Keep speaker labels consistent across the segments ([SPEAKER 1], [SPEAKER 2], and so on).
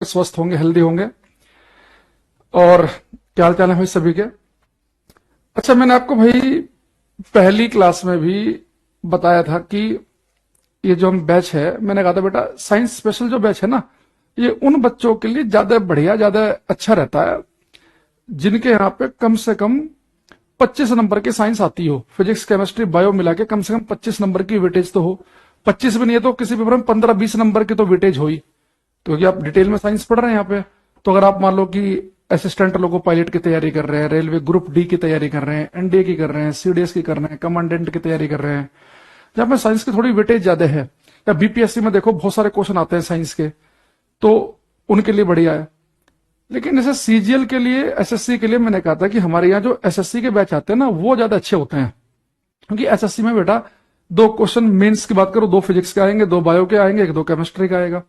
[SPEAKER 1] स्वस्थ होंगे, हेल्दी होंगे। और क्या हाल चाल है भाई सभी के? अच्छा, मैंने आपको भाई पहली क्लास में भी बताया था कि ये जो हम बैच है, मैंने कहा था बेटा साइंस स्पेशल जो बैच है ना, ये उन बच्चों के लिए ज्यादा बढ़िया, ज्यादा अच्छा रहता है जिनके यहाँ पे कम से कम 25 नंबर की साइंस आती हो। फिजिक्स, केमिस्ट्री, बायो मिला के कम से कम 25 नंबर की वेटेज तो हो। 25 भी नहीं है तो किसी पेपर में 15-20 नंबर की तो वेटेज हो ही। तो क्योंकि आप डिटेल में साइंस पढ़ रहे हैं यहाँ पे, तो अगर आप मान लो कि असिस्टेंट लोगो पायलट की तैयारी कर रहे हैं, रेलवे ग्रुप डी की तैयारी कर रहे हैं, एनडीए की कर रहे हैं, सीडीएस की कर रहे हैं, कमांडेंट की तैयारी कर रहे हैं, जहां पे साइंस की थोड़ी वेटेज ज्यादा है, या बीपीएससी में देखो बहुत सारे क्वेश्चन आते हैं साइंस के, तो उनके लिए बढ़िया है। लेकिन जैसे सीजीएल के लिए, एसएससी के लिए मैंने कहा था कि हमारे यहाँ जो एसएससी के बैच आते हैं ना, वो ज्यादा अच्छे होते हैं। क्योंकि एसएससी में बेटा 2 क्वेश्चन मेंस की बात करो, 2 फिजिक्स के आएंगे, 2 बायो के आएंगे, 2 केमिस्ट्री का आएगा,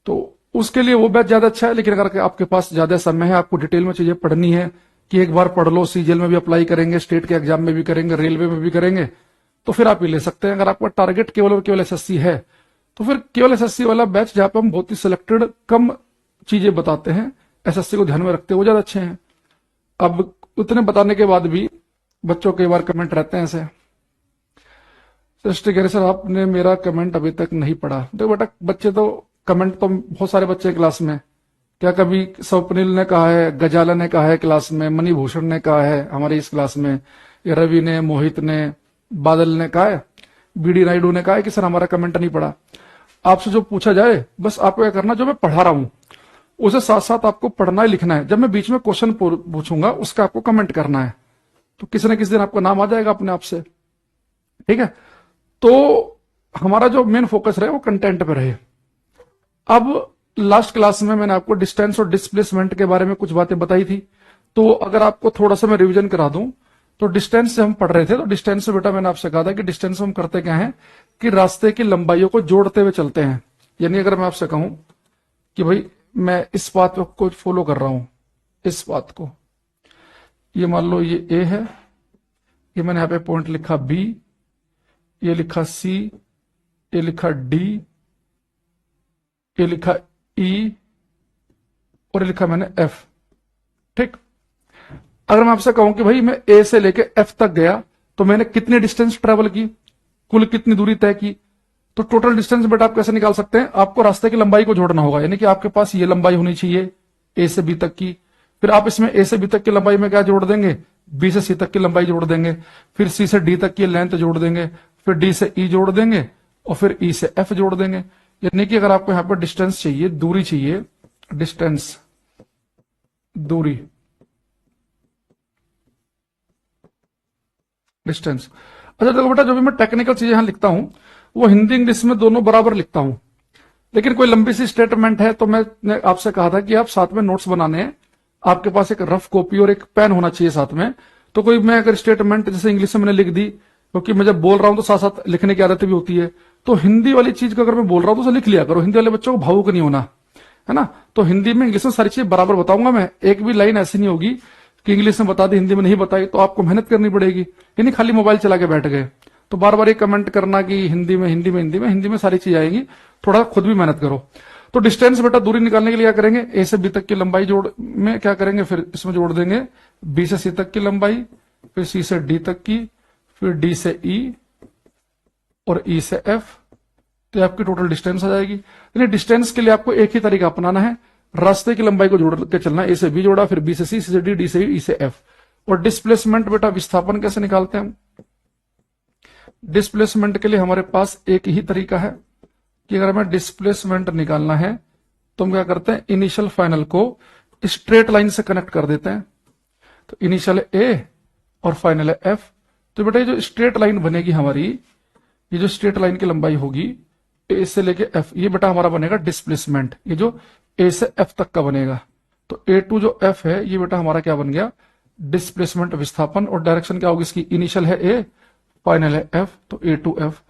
[SPEAKER 1] तो उसके लिए वो बैच ज्यादा अच्छा है। लेकिन अगर आपके पास ज्यादा समय है, आपको डिटेल में चीजें पढ़नी है कि एक बार पढ़ लो, सीजीएल में भी अप्लाई करेंगे, स्टेट के एग्जाम में भी करेंगे, रेलवे में भी करेंगे, तो फिर आप ये ले सकते हैं। अगर आपका टारगेट केवल और केवल एसएससी है, तो फिर केवल एसएससी वाला बैच जहां पे हम बहुत ही सिलेक्टेड कम चीजें बताते हैं, एसएससी को ध्यान में रखते हुए, ज्यादा अच्छे हैं। अब उतने बताने के बाद भी बच्चों के बार कमेंट रहते हैं ऐसे, सृष्टि कह रहे सर आपने मेरा कमेंट अभी तक नहीं पढ़ा। देखो बेटा, बच्चे तो कमेंट तो बहुत सारे बच्चे क्लास में, क्या कभी स्वप्निल ने कहा है, गजाला ने कहा है क्लास में, मणिभूषण ने कहा है हमारी इस क्लास में, या रवि ने, मोहित ने, बादल ने कहा है, बीडी नायडू ने कहा है कि सर हमारा कमेंट नहीं पढ़ा। आपसे जो पूछा जाए, बस आपको क्या करना, जो मैं पढ़ा रहा हूं उसे साथ साथ आपको पढ़ना ही लिखना है। जब मैं बीच में क्वेश्चन पूछूंगा उसका आपको कमेंट करना है, तो किसी न किसी दिन आपका नाम आ जाएगा अपने आप से, ठीक है? तो हमारा जो मेन फोकस रहे वो कंटेंट पे रहे। अब लास्ट क्लास में मैंने आपको डिस्टेंस और डिस्प्लेसमेंट के बारे में कुछ बातें बताई थी, तो अगर आपको थोड़ा सा मैं रिवीजन करा दूं, तो डिस्टेंस से हम पढ़ रहे थे, तो डिस्टेंस से बेटा मैंने आपसे कहा था कि डिस्टेंस हम करते क्या है कि रास्ते की लंबाइयों को जोड़ते हुए चलते हैं। यानी अगर मैं आपसे कहूं कि भाई मैं इस बात को फॉलो कर रहा हूं, इस बात को, ये मान लो ये ए है, ये मैंने यहां पे पॉइंट लिखा बी, ये लिखा सी, ये लिखा डी, ये लिखा ई, और ये लिखा मैंने एफ, ठीक। अगर मैं आपसे कहूं कि भाई मैं ए से लेके एफ तक गया, तो मैंने कितनी डिस्टेंस ट्रेवल की, कुल कितनी दूरी तय की, तो टोटल डिस्टेंस बेटा आप कैसे निकाल सकते हैं? आपको रास्ते की लंबाई को जोड़ना होगा। यानी कि आपके पास ये लंबाई होनी चाहिए ए से बी तक की, फिर आप इसमें ए से बी तक की लंबाई में क्या जोड़ देंगे, बी से सी तक की लंबाई जोड़ देंगे, फिर सी से डी तक की लेंथ जोड़ देंगे, फिर डी से ई जोड़ देंगे, और फिर ई से एफ जोड़ देंगे। यानी कि अगर आपको यहां पर डिस्टेंस चाहिए, दूरी चाहिए, डिस्टेंस, दूरी, डिस्टेंस। अच्छा देखो बेटा, जो भी मैं टेक्निकल चीजें यहां लिखता हूं वो हिंदी इंग्लिश में दोनों बराबर लिखता हूं। लेकिन कोई लंबी सी स्टेटमेंट है तो मैंने आपसे कहा था कि आप साथ में नोट्स बनाने हैं, आपके पास एक रफ कॉपी और एक पेन होना चाहिए साथ में। तो कोई मैं अगर स्टेटमेंट जैसे इंग्लिश में मैंने लिख दी, क्योंकि मैं जब बोल रहा हूं तो साथ साथ लिखने की आदत भी होती है, तो हिंदी वाली चीज को अगर मैं बोल रहा हूं तो उसे लिख लिया करो। हिंदी वाले बच्चों को भावुक नहीं होना, है ना? तो हिंदी में इंग्लिश में सारी चीज बराबर बताऊंगा मैं, एक भी लाइन ऐसी नहीं होगी कि इंग्लिश में बता दी हिंदी में नहीं बताई, तो आपको मेहनत करनी पड़ेगी। यानी खाली मोबाइल चला के बैठ गए तो बार बार ये कमेंट करना कि हिंदी में, हिंदी में, हिंदी में, हिंदी में सारी चीज आएगी, थोड़ा खुद भी मेहनत करो। तो डिस्टेंस बेटा दूरी निकालने के लिए क्या करेंगे, ए से बी तक की लंबाई जोड़ में क्या करेंगे, फिर इसमें जोड़ देंगे बी से सी तक की लंबाई, फिर सी से डी तक की, फिर डी से ई, और ई से एफ, तो आपकी टोटल डिस्टेंस आ जाएगी। यानी डिस्टेंस के लिए आपको एक ही तरीका अपनाना है, रास्ते की लंबाई को जोड़ के चलना। ए से बी जोड़ा, फिर बी से सी से डी, डी से ई से एफ। और डिस्प्लेसमेंट बेटा विस्थापन कैसे निकालते हैं हम? डिस्प्लेसमेंट के लिए हमारे पास एक ही तरीका है कि अगर हमें डिस्प्लेसमेंट निकालना है तो हम क्या करते हैं, इनिशियल फाइनल को स्ट्रेट लाइन से कनेक्ट कर देते हैं। तो इनिशियल ए और फाइनल है एफ। तो बेटा ये जो स्ट्रेट लाइन बनेगी हमारी, ये जो स्ट्रेट लाइन की लंबाई होगी ए से लेके एफ, ये बेटा हमारा बनेगा डिस्प्लेसमेंट। ये जो ए से एफ तक का बनेगा, तो ए टू जो एफ है ये बेटा हमारा क्या बन गया, डिस्प्लेसमेंट विस्थापन। और डायरेक्शन क्या होगी इसकी, इनिशियल है ए, फाइनल है एफ, तो ए टू एफ।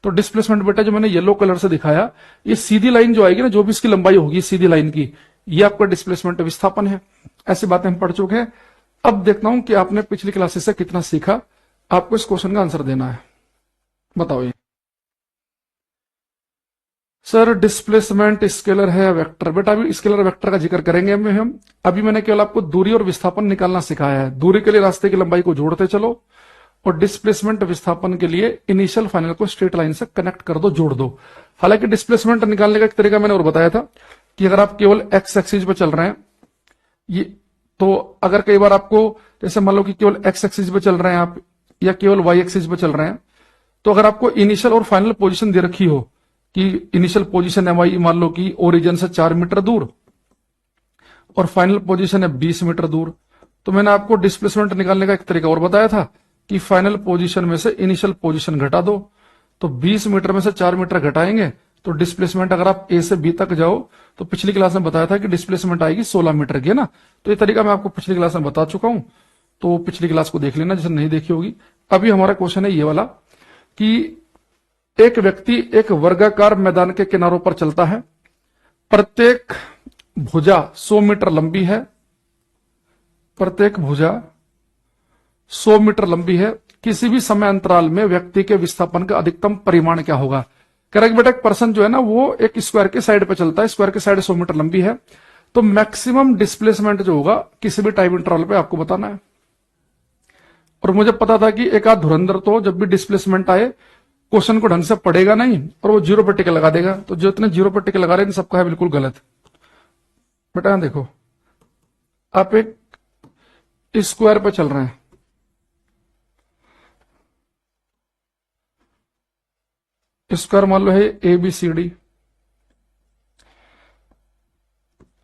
[SPEAKER 1] तो डिस्प्लेसमेंट बेटा जो मैंने येलो कलर से दिखाया, ये सीधी लाइन जो आएगी ना, जो भी इसकी लंबाई होगी सीधी लाइन की, ये आपका डिस्प्लेसमेंट विस्थापन है। ऐसी बातें हम पढ़ चुके हैं। अब देखता हूं कि आपने पिछली क्लासेस से कितना सीखा। आपको इस क्वेश्चन का आंसर देना है, बताओ ये सर डिस्प्लेसमेंट स्केलर है या वेक्टर? बेटा अभी स्केलर वेक्टर का जिक्र करेंगे हम। अभी मैंने केवल आपको दूरी और विस्थापन निकालना सिखाया है। दूरी के लिए रास्ते की लंबाई को जोड़ते चलो और डिस्प्लेसमेंट विस्थापन के लिए इनिशियल फाइनल को स्ट्रेट लाइन से कनेक्ट कर दो, जोड़ दो। हालांकि डिस्प्लेसमेंट निकालने का एक तरीका मैंने और बताया था कि अगर आप केवल एक्स एक्सिस पे चल रहे हैं, ये तो अगर कई बार आपको जैसे मान लो कि केवल एक्स एक्सिस पे चल रहे हैं आप या केवल वाई एक्सिस पे चल रहे हैं, तो अगर आपको इनिशियल और फाइनल पोजीशन दे रखी हो कि इनिशियल पोजीशन है वाई मान लो कि ओरिजिन से 4 मीटर दूर और फाइनल पोजीशन है 20 मीटर दूर, तो मैंने आपको डिस्प्लेसमेंट निकालने का एक तरीका और बताया था कि फाइनल पोजीशन में से इनिशियल पोजीशन घटा दो। तो 20 मीटर में से 4 मीटर घटाएंगे तो डिस्प्लेसमेंट अगर आप ए से बी तक जाओ तो पिछली क्लास में बताया था कि डिस्प्लेसमेंट आएगी 16 मीटर की, है ना। तो ये तरीका मैं आपको पिछली क्लास में बता चुका हूं, तो पिछली क्लास को देख लेना जिसने नहीं देखी होगी। अभी हमारा क्वेश्चन है ये वाला कि एक व्यक्ति एक वर्गाकार मैदान के किनारों पर चलता है, प्रत्येक भुजा 100 मीटर लंबी है, प्रत्येक भुजा 100 मीटर लंबी है। किसी भी समय अंतराल में व्यक्ति के विस्थापन का अधिकतम परिमाण क्या होगा? कह रहा है कि बेटा एक पर्सन जो है ना वो एक स्क्वायर के साइड पे चलता है, स्क्वायर के साइड 100 मीटर लंबी है, तो मैक्सिमम डिस्प्लेसमेंट जो होगा किसी भी टाइम इंटरवल पे आपको बताना है। और मुझे पता था कि एक आध धुरंधर तो जब भी डिस्प्लेसमेंट आए क्वेश्चन को ढंग से पढ़ेगा नहीं और वो जीरो पे टिक लगा देगा। तो जो इतने जीरो पे टिक लगा रहे हैं सबका है बिल्कुल गलत। बेटा यहां देखो, आप एक स्क्वायर पे चल रहे हैं, स्क्वायर मान लो है ए बी सी डी।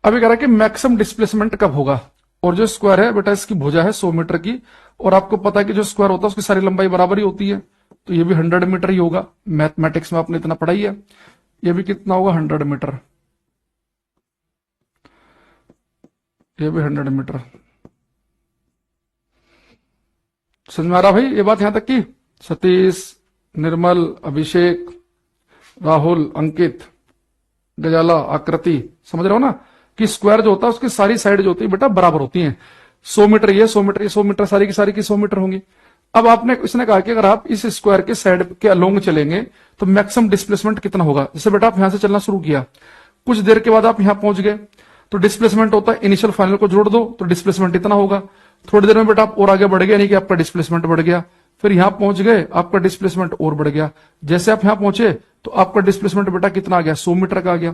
[SPEAKER 1] अभी कह रहा है कि मैक्सिमम डिस्प्लेसमेंट कब होगा, और जो स्क्वायर है बेटा इसकी भुजा है 100 मीटर की, और आपको पता है कि जो स्क्वायर होता है उसकी सारी लंबाई बराबर ही होती है, तो ये भी 100 मीटर ही होगा। मैथमेटिक्स में आपने इतना पढ़ा ही है। ये भी कितना होगा 100 मीटर, ये भी 100 मीटर। समझ में आ रहा भाई ये बात यहां तक की? सतीश, निर्मल, अभिषेक, राहुल, अंकित, गजाला, आकृति, समझ रहे हो ना कि स्क्वायर जो होता है उसकी सारी साइड जो होती है बेटा बराबर होती हैं। 100 मीटर ये 100 मीटर ये 100 मीटर, सारी की 100 मीटर होंगी। अब आपने इसने कहा कि अगर आप इस स्क्वायर के साइड के अलोंग चलेंगे तो मैक्सिमम डिस्प्लेसमेंट कितना होगा। जैसे बेटा आप यहां से चलना शुरू किया, कुछ देर के बाद आप यहां पहुंच गए, तो डिस्प्लेसमेंट होता है इनिशियल फाइनल को जोड़ दो तो डिस्प्लेसमेंट इतना होगा। थोड़ी देर में बेटा आप और आगे बढ़ गए, यानी कि आपका डिस्प्लेसमेंट बढ़ गया। फिर यहां पहुंच गए, आपका डिस्प्लेसमेंट और बढ़ गया। जैसे आप यहां पहुंचे तो आपका डिस्प्लेसमेंट बेटा कितना आ गया, 100 मीटर का आ गया।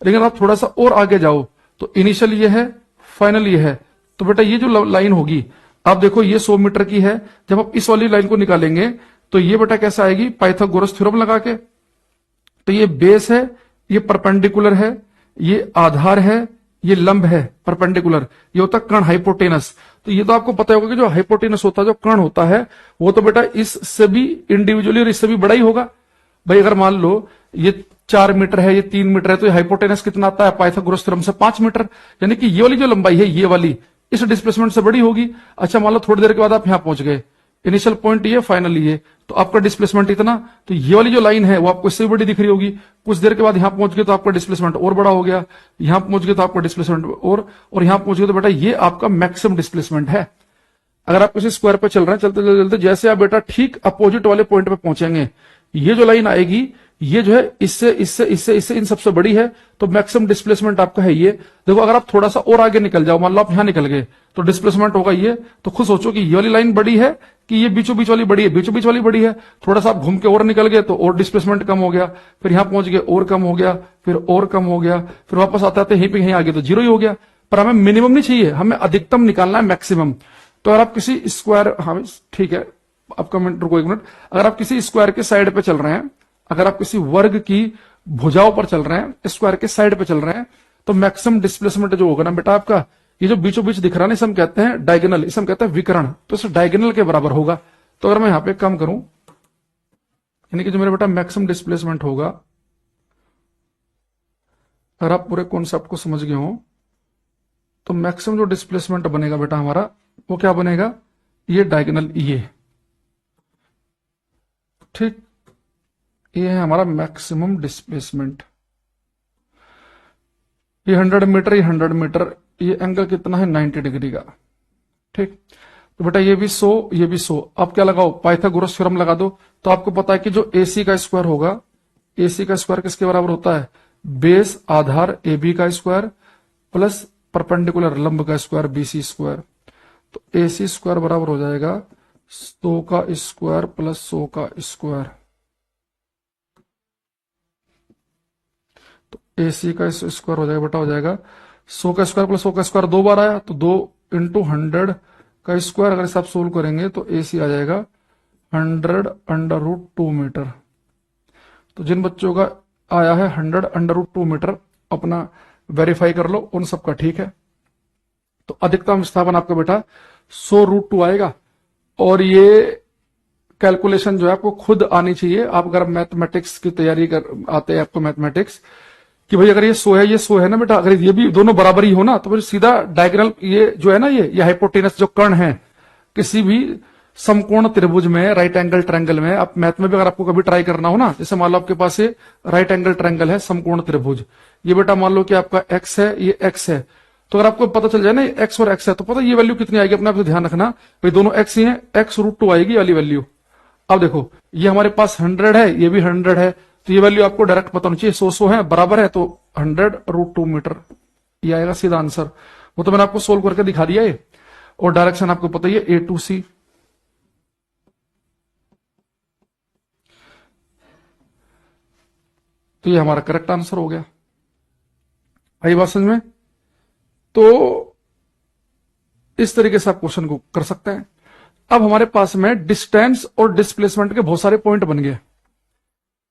[SPEAKER 1] लेकिन आप थोड़ा सा और आगे जाओ तो इनिशियल ये है, फाइनल ये है, तो बेटा ये जो लाइन होगी आप देखो ये 100 मीटर की है। जब आप इस वाली लाइन को निकालेंगे तो ये बेटा कैसे आएगी, पाइथागोरस थ्योरम लगा के। तो ये बेस है, ये परपेंडिकुलर है, ये आधार है, ये लंब है परपेंडिकुलर, ये होता है कर्ण हाइपोटेनस। तो ये तो आपको पता होगा कि जो हाइपोटेनस होता है, जो कर्ण होता है, वो तो बेटा इससे भी इंडिविजुअली और इससे भी बड़ा ही होगा। भाई अगर मान लो ये 4 मीटर है, ये 3 मीटर है, तो ये हाइपोटेनस कितना आता है पाइथागोरस थ्योरम से 5 मीटर, यानी कि ये वाली जो लंबाई है ये वाली इस डिस्प्लेसमेंट से बड़ी होगी। अच्छा मान लो थोड़ी देर के बाद आप यहां पहुंच गए, इनिशियल पॉइंट ये, फाइनल ये, तो आपका डिस्प्लेसमेंट इतना, तो ये वाली जो लाइन है वो आपको इससे भी बड़ी दिख रही होगी। कुछ देर के बाद यहां पहुंच गए तो आपका डिस्प्लेसमेंट और बड़ा हो गया, यहां पहुंच गए तो आपका डिस्प्लेसमेंट और यहां पहुंच गए तो बेटा ये आपका मैक्सिमम डिस्प्लेसमेंट है। अगर आप किसी स्क्वायर पे चल रहे हैं, चलते चलते चलते जैसे आप बेटा ठीक अपोजिट वाले पॉइंट पे पहुंचेंगे, ये जो लाइन आएगी ये जो है इससे इससे इससे इससे इन सबसे बड़ी है, तो मैक्सिमम डिस्प्लेसमेंट आपका है ये। देखो अगर आप थोड़ा सा और आगे निकल जाओ, मान लो आप यहां निकल गए तो डिस्प्लेसमेंट होगा ये। तो खुद सोचो कि ये वाली लाइन बड़ी है कि ये बीचों बीच वाली बड़ी है, बीचों बीच वाली बड़ी है। थोड़ा सा आप घूम के और निकल गए तो और डिस्प्लेसमेंट कम हो गया, फिर यहां पहुंच गए और कम हो गया, फिर और कम हो गया, फिर वापस आते आते यहीं पे यहीं आ गए तो जीरो ही हो गया। पर हमें मिनिमम नहीं चाहिए, हमें अधिकतम निकालना है, मैक्सिमम। तो अगर आप किसी स्क्वायर, हाँ ठीक है आपका मिनट रुको एक मिनट, अगर आप किसी स्क्वायर के साइड पे चल रहे हैं, अगर आप किसी वर्ग की भुजाओं पर चल रहे हैं, स्क्वायर के साइड पे चल रहे हैं, तो मैक्सिमम डिस्प्लेसमेंट जो होगा ना बेटा आपका, ये जो बीचों बीच दिख रहा है ना, इसे हम कहते हैं डायगोनल, इसे हम कहते हैं विकर्ण, तो इस डायगोनल के बराबर होगा। तो अगर मैं यहां पे काम करूं, यानी कि जो मेरा बेटा मैक्सिमम डिस्प्लेसमेंट होगा, अगर आप पूरे कॉन्सेप्ट को समझ गए हो, तो मैक्सिमम जो डिस्प्लेसमेंट बनेगा बेटा हमारा वो क्या बनेगा, ये डायगोनल ये, ठीक, ये है हमारा मैक्सिमम डिस्प्लेसमेंट। ये 100 मीटर, ये 100 मीटर, ये एंगल कितना है 90 डिग्री का, ठीक। तो बेटा ये भी 100, ये भी 100। आप क्या लगाओ, पाइथागोरस थ्योरम लगा दो, तो आपको पता है कि जो AC का स्क्वायर होगा, AC का स्क्वायर किसके बराबर होता है? बेस आधार AB का स्क्वायर प्लस परपेंडिकुलर लंब का स्क्वायर BC स्क्वायर। तो AC स्क्वायर बराबर हो जाएगा 100 का स्क्वायर प्लस 100 का स्क्वायर। तो AC का स्क्वायर हो जाएगा बेटा, हो जाएगा 100 का स्क्वायर प्लस 100 का स्क्वायर 2 बार आया, तो 2 इंटू 100 का स्क्वायर। अगर इसे आप सोल्व करेंगे तो AC आ जाएगा 100√2 मीटर। तो जिन बच्चों का आया है 100√2 मीटर, अपना वेरीफाई कर लो, उन सबका ठीक है। तो अधिकतम विस्थापन आपका बेटा 100√2 आएगा। और ये कैलकुलेशन जो है आपको खुद आनी चाहिए। आप अगर मैथमेटिक्स की तैयारी कर आते हैं आपको मैथमेटिक्स कि भाई अगर ये 100 है, ये 100 है ना बेटा, अगर ये भी दोनों बराबर ही हो ना, तो फिर सीधा डायगोनल ये जो है ना, ये हाइपोटेनस जो कर्ण है किसी भी समकोण त्रिभुज में, राइट एंगल ट्रायंगल में, आप मैथ में भी अगर आपको कभी ट्राई करना हो ना, जैसे मान लो आपके पास ये राइट एंगल ट्रायंगल है, समकोण त्रिभुज, ये बेटा मान लो कि आपका एक्स है, ये एक्स है, तो अगर आपको पता चल जाए ना एक्स और एक्स है, तो पता ये वैल्यू कितनी आएगी, अपने आप से ध्यान रखना भाई, दोनों एक्स ही है, x√2 आएगी वाली वैल्यू। अब देखो ये हमारे पास 100 है, ये भी 100 है, तो ये वैल्यू आपको डायरेक्ट पता होनी चाहिए, 100 है बराबर है, तो 100√2 मीटर ये आएगा सीधा आंसर। वो तो मैंने आपको सोल्व करके दिखा दिया है। और डायरेक्शन आपको पता ही है A to C। तो ये हमारा करेक्ट आंसर हो गया। आई बात समझ में? तो इस तरीके से आप क्वेश्चन को कर सकते हैं। अब हमारे पास में डिस्टेंस और डिस्प्लेसमेंट के बहुत सारे पॉइंट बन गए।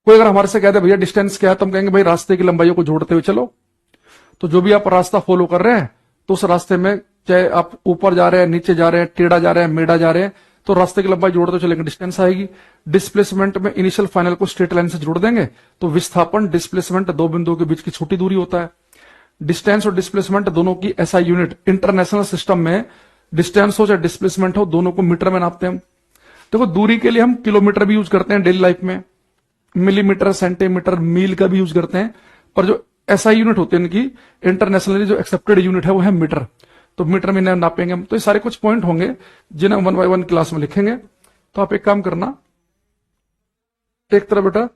[SPEAKER 1] कोई अगर हमारे से कहते भैया डिस्टेंस क्या है, तो हम कहेंगे भाई रास्ते की लंबाइयों को जोड़ते हुए चलो। तो जो भी आप रास्ता फॉलो कर रहे हैं, तो उस रास्ते में चाहे आप ऊपर जा रहे हैं, नीचे जा रहे हैं, टेढ़ा जा रहे हैं, मेढ़ा जा रहे हैं, तो रास्ते की लंबाई जोड़ते चलेंगे, डिस्टेंस आएगी। डिस्प्लेसमेंट में इनिशियल फाइनल को स्ट्रेट लाइन से जोड़ देंगे, तो विस्थापन डिस्प्लेसमेंट दो बिंदुओं के बीच की छोटी दूरी होता है। डिस्टेंस और डिस्प्लेसमेंट दोनों की SI यूनिट इंटरनेशनल सिस्टम में, डिस्टेंस हो चाहे डिस्प्लेसमेंट हो, दोनों को मीटर में नापते हैं हम। देखो दूरी के लिए हम किलोमीटर भी यूज करते हैं डेली लाइफ में, मिलीमीटर, सेंटीमीटर, मील का भी यूज करते हैं, पर जो SI यूनिट होती है इनकी इंटरनेशनली जो एक्सेप्टेड यूनिट है वो है मीटर। तो मीटर में नापेंगे हम। तो ये सारे कुछ पॉइंट होंगे जिन्हें 1 बाय 1 क्लास में लिखेंगे। तो आप एक काम करना, एक तरफ बेटा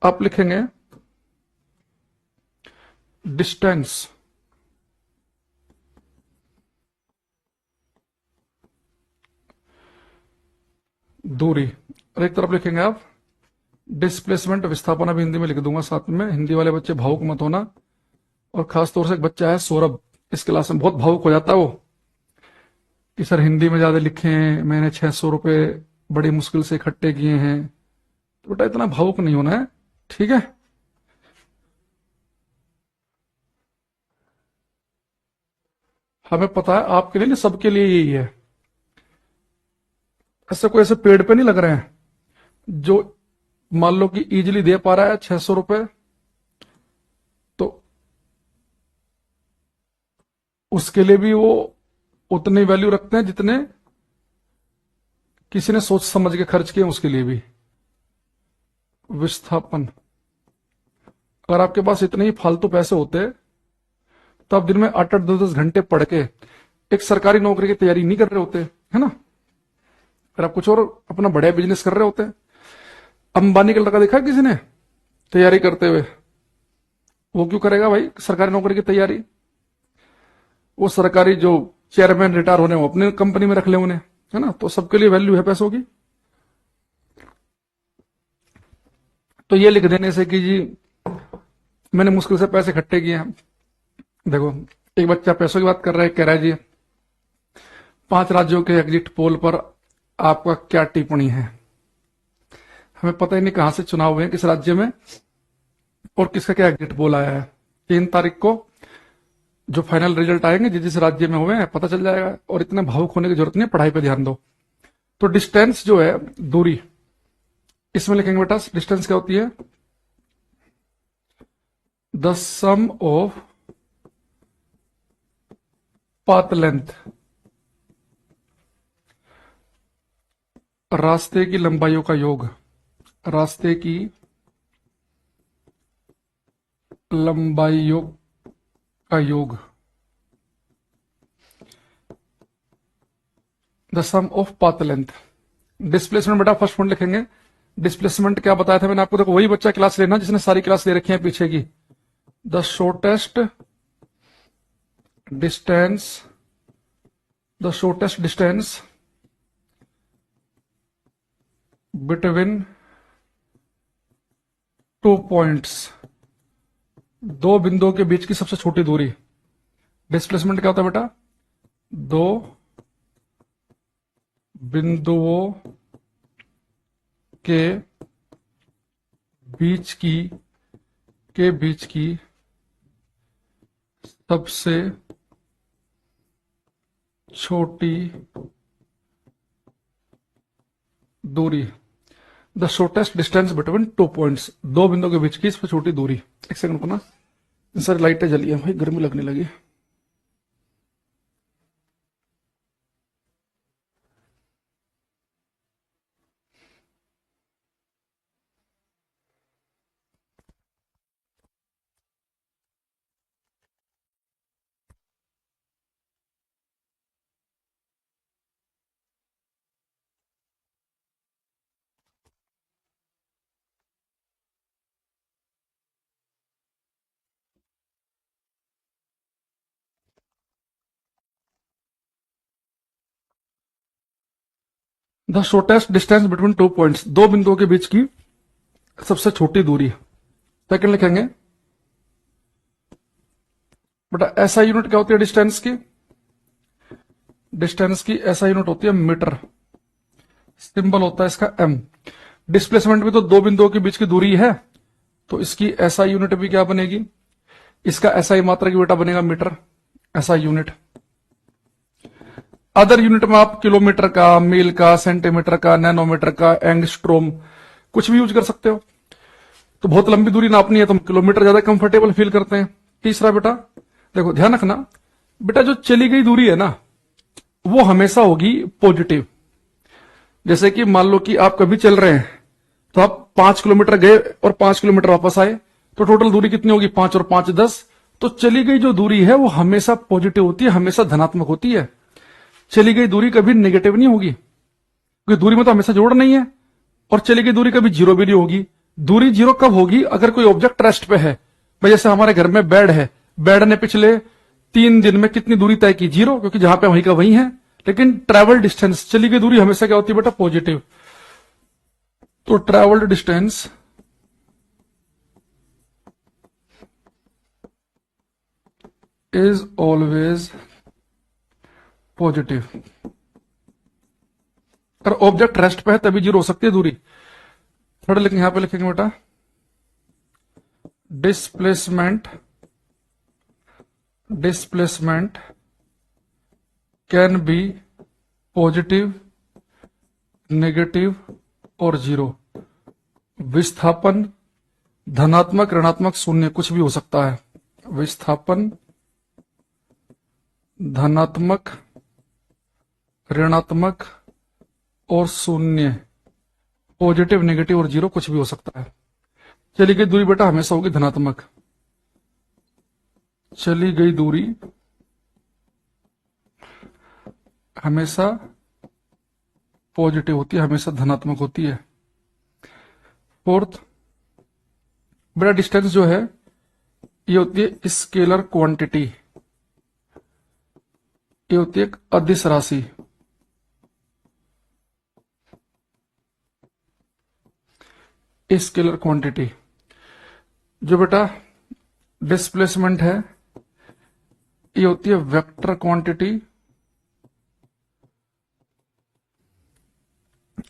[SPEAKER 1] आप लिखेंगे डिस्टेंस, दूरी, और एक तरफ लिखेंगे आप डिस्प्लेसमेंट, विस्थापन। अभी हिंदी में लिख दूंगा साथ में, हिंदी वाले बच्चे भावुक मत होना। और खासतौर से एक बच्चा है सौरभ, इस क्लास में बहुत भावुक हो जाता है वो कि सर हिंदी में ज्यादा लिखे हैं, मैंने 600 रुपए बड़ी मुश्किल से इकट्ठे किए हैं। तो बेटा इतना भावुक नहीं होना है, ठीक है? हमें पता है आपके लिए नहीं, सबके लिए यही है। ऐसे कोई ऐसे पेड़ पे नहीं लग रहे हैं जो मान लो कि इजीली दे पा रहा है 600 रुपए, तो उसके लिए भी वो उतनी वैल्यू रखते हैं जितने किसी ने सोच समझ के खर्च किए, उसके लिए भी। विस्थापन, अगर आपके पास इतने ही फालतू पैसे होते तो आप दिन में 8-8 10-10 घंटे पढ़ के एक सरकारी नौकरी की तैयारी नहीं कर रहे होते, है ना? अगर आप कुछ और अपना बड़ा बिजनेस कर रहे होते। अंबानी का लड़का देखा किसी ने तैयारी करते हुए? वो क्यों करेगा भाई सरकारी नौकरी की तैयारी? वो सरकारी जो चेयरमैन रिटायर होने, वो अपने कंपनी में रख ले उन्हें, है ना? तो सबके लिए वैल्यू है पैसों की। तो ये लिख देने से कि जी मैंने मुश्किल से पैसे इकट्ठे किए हैं। देखो एक बच्चा पैसों की बात कर रहा है, कह रहा है जी 5 राज्यों के एग्जिट पोल पर आपका क्या टिप्पणी है? हमें पता ही नहीं कहां से चुनाव हुए हैं, किस राज्य में, और किसका क्या एग्जिट पोल आया है। 3 तारीख को जो फाइनल रिजल्ट आएंगे जिस जिस राज्य में हुए हैं पता चल जाएगा। और इतने भावुक होने की जरूरत नहीं, पढ़ाई पे ध्यान दो। तो डिस्टेंस जो है, दूरी, इसमें लिखेंगे बेटा डिस्टेंस क्या होती है? The sum of path length, रास्ते की लंबाइयों का योग, रास्ते की लंबाइयों का योग, the sum of path length. Displacement बेटा फर्स्ट पॉइंट लिखेंगे डिस्प्लेसमेंट क्या बताया था मैंने आपको, देखो वही बच्चा क्लास लेना जिसने सारी क्लास ले रखी है पीछे की। The shortest distance between 2 points, दो बिंदुओं के बीच की सबसे छोटी दूरी। डिस्प्लेसमेंट क्या होता है बेटा? दो बिंदुओं के बीच की सबसे छोटी दूरी। The shortest distance between 2 points, दो बिंदुओं के बीच की सबसे छोटी दूरी। एक सेकंड को ना, सर लाइटें जली है भाई, गर्मी लगने लगी। The shortest distance between 2 points, दो बिंदुओं के बीच की सबसे छोटी दूरी। सेकंड लिखेंगे बेटा, एसआई यूनिट क्या होती है डिस्टेंस की? डिस्टेंस की एसआई यूनिट होती है मीटर, सिंबल होता है इसका एम। डिस्प्लेसमेंट भी तो दो बिंदुओं के बीच की दूरी है, तो इसकी एसआई यूनिट भी क्या बनेगी? इसका एसआई मात्रा की बेटा बनेगा metre, SI unit. Other unit में आप किलोमीटर का, मील का, सेंटीमीटर का, नैनोमीटर का, एंगस्ट्रोम कुछ भी यूज कर सकते हो। तो बहुत लंबी दूरी नापनी है तो हम किलोमीटर ज्यादा कंफर्टेबल फील करते हैं। तीसरा बेटा देखो, ध्यान रखना बेटा, जो चली गई दूरी है ना वो हमेशा होगी पॉजिटिव। जैसे कि मान लो कि आप कभी चल रहे हैं तो आप 5 किलोमीटर गए और 5 किलोमीटर वापस आए, तो टोटल दूरी कितनी होगी? 5 और 5 10। तो चली गई जो दूरी है वो हमेशा पॉजिटिव होती है, हमेशा धनात्मक होती है। चली गई दूरी कभी नेगेटिव नहीं होगी, क्योंकि दूरी में तो हमेशा जोड़ नहीं है। और चली गई दूरी कभी जीरो भी नहीं होगी। दूरी जीरो कब होगी? अगर कोई ऑब्जेक्ट रेस्ट पे है। भाई जैसे हमारे घर में बेड है, बेड ने पिछले 3 दिन में कितनी दूरी तय की? जीरो, क्योंकि जहां पे वहीं का वहीं है। लेकिन ट्रेवल डिस्टेंस, चली गई दूरी हमेशा क्या होती है बेटा? पॉजिटिव। तो travelled distance is always positive. अगर ऑब्जेक्ट रेस्ट पे है तभी जीरो हो सकती है दूरी। थर्ड लिखेंगे, यहां पे लिखेंगे बेटा, displacement can be positive, negative और जीरो। विस्थापन धनात्मक, ऋणात्मक, शून्य कुछ भी हो सकता है। विस्थापन धनात्मक, ऋणात्मक और शून्य, पॉजिटिव, नेगेटिव और जीरो कुछ भी हो सकता है। चली गई दूरी बेटा हमेशा होगी धनात्मक। चली गई दूरी हमेशा पॉजिटिव होती है, हमेशा धनात्मक होती है। फोर्थ बेटा, डिस्टेंस जो है ये होती है स्केलर क्वांटिटी, ये होती है एक अदिश राशि। स्केलर क्वांटिटी जो बेटा डिस्प्लेसमेंट है ये होती है वेक्टर क्वांटिटी।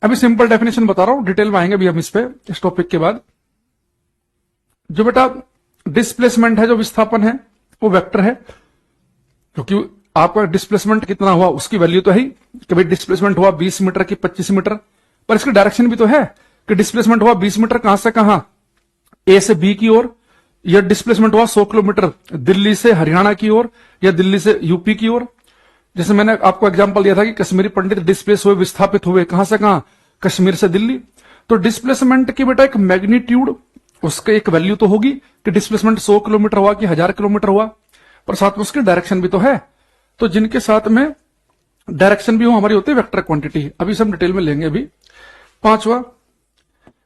[SPEAKER 1] अभी सिंपल डेफिनेशन बता रहा हूं, डिटेल में आएंगे अभी हम इस पे, इस टॉपिक के बाद। जो बेटा डिस्प्लेसमेंट है, जो विस्थापन है, वो वेक्टर है, क्योंकि आपका डिस्प्लेसमेंट कितना हुआ उसकी वैल्यू तो है ही कि भाई डिस्प्लेसमेंट हुआ 20 मीटर की 25 मीटर, पर इसकी डायरेक्शन भी तो है कि डिस्प्लेसमेंट हुआ 20 मीटर कहां से कहां? ए से बी की ओर, या डिस्प्लेसमेंट हुआ 100 किलोमीटर दिल्ली से हरियाणा की ओर या दिल्ली से यूपी की ओर। जैसे मैंने आपको एग्जांपल दिया था कि कश्मीरी पंडित डिस्प्लेस हुए, विस्थापित हुए, कहां से कहां? कश्मीर से दिल्ली। तो डिस्प्लेसमेंट की बेटा एक मैग्नीट्यूड, उसका एक वैल्यू तो होगी कि डिस्प्लेसमेंट 100 किलोमीटर हुआ कि 1000 किलोमीटर हुआ, पर साथ में उसकी डायरेक्शन भी तो है। तो जिनके साथ में डायरेक्शन भी हो हमारी होती है वेक्टर क्वांटिटी। अभी सब डिटेल में लेंगे। अभी पांचवा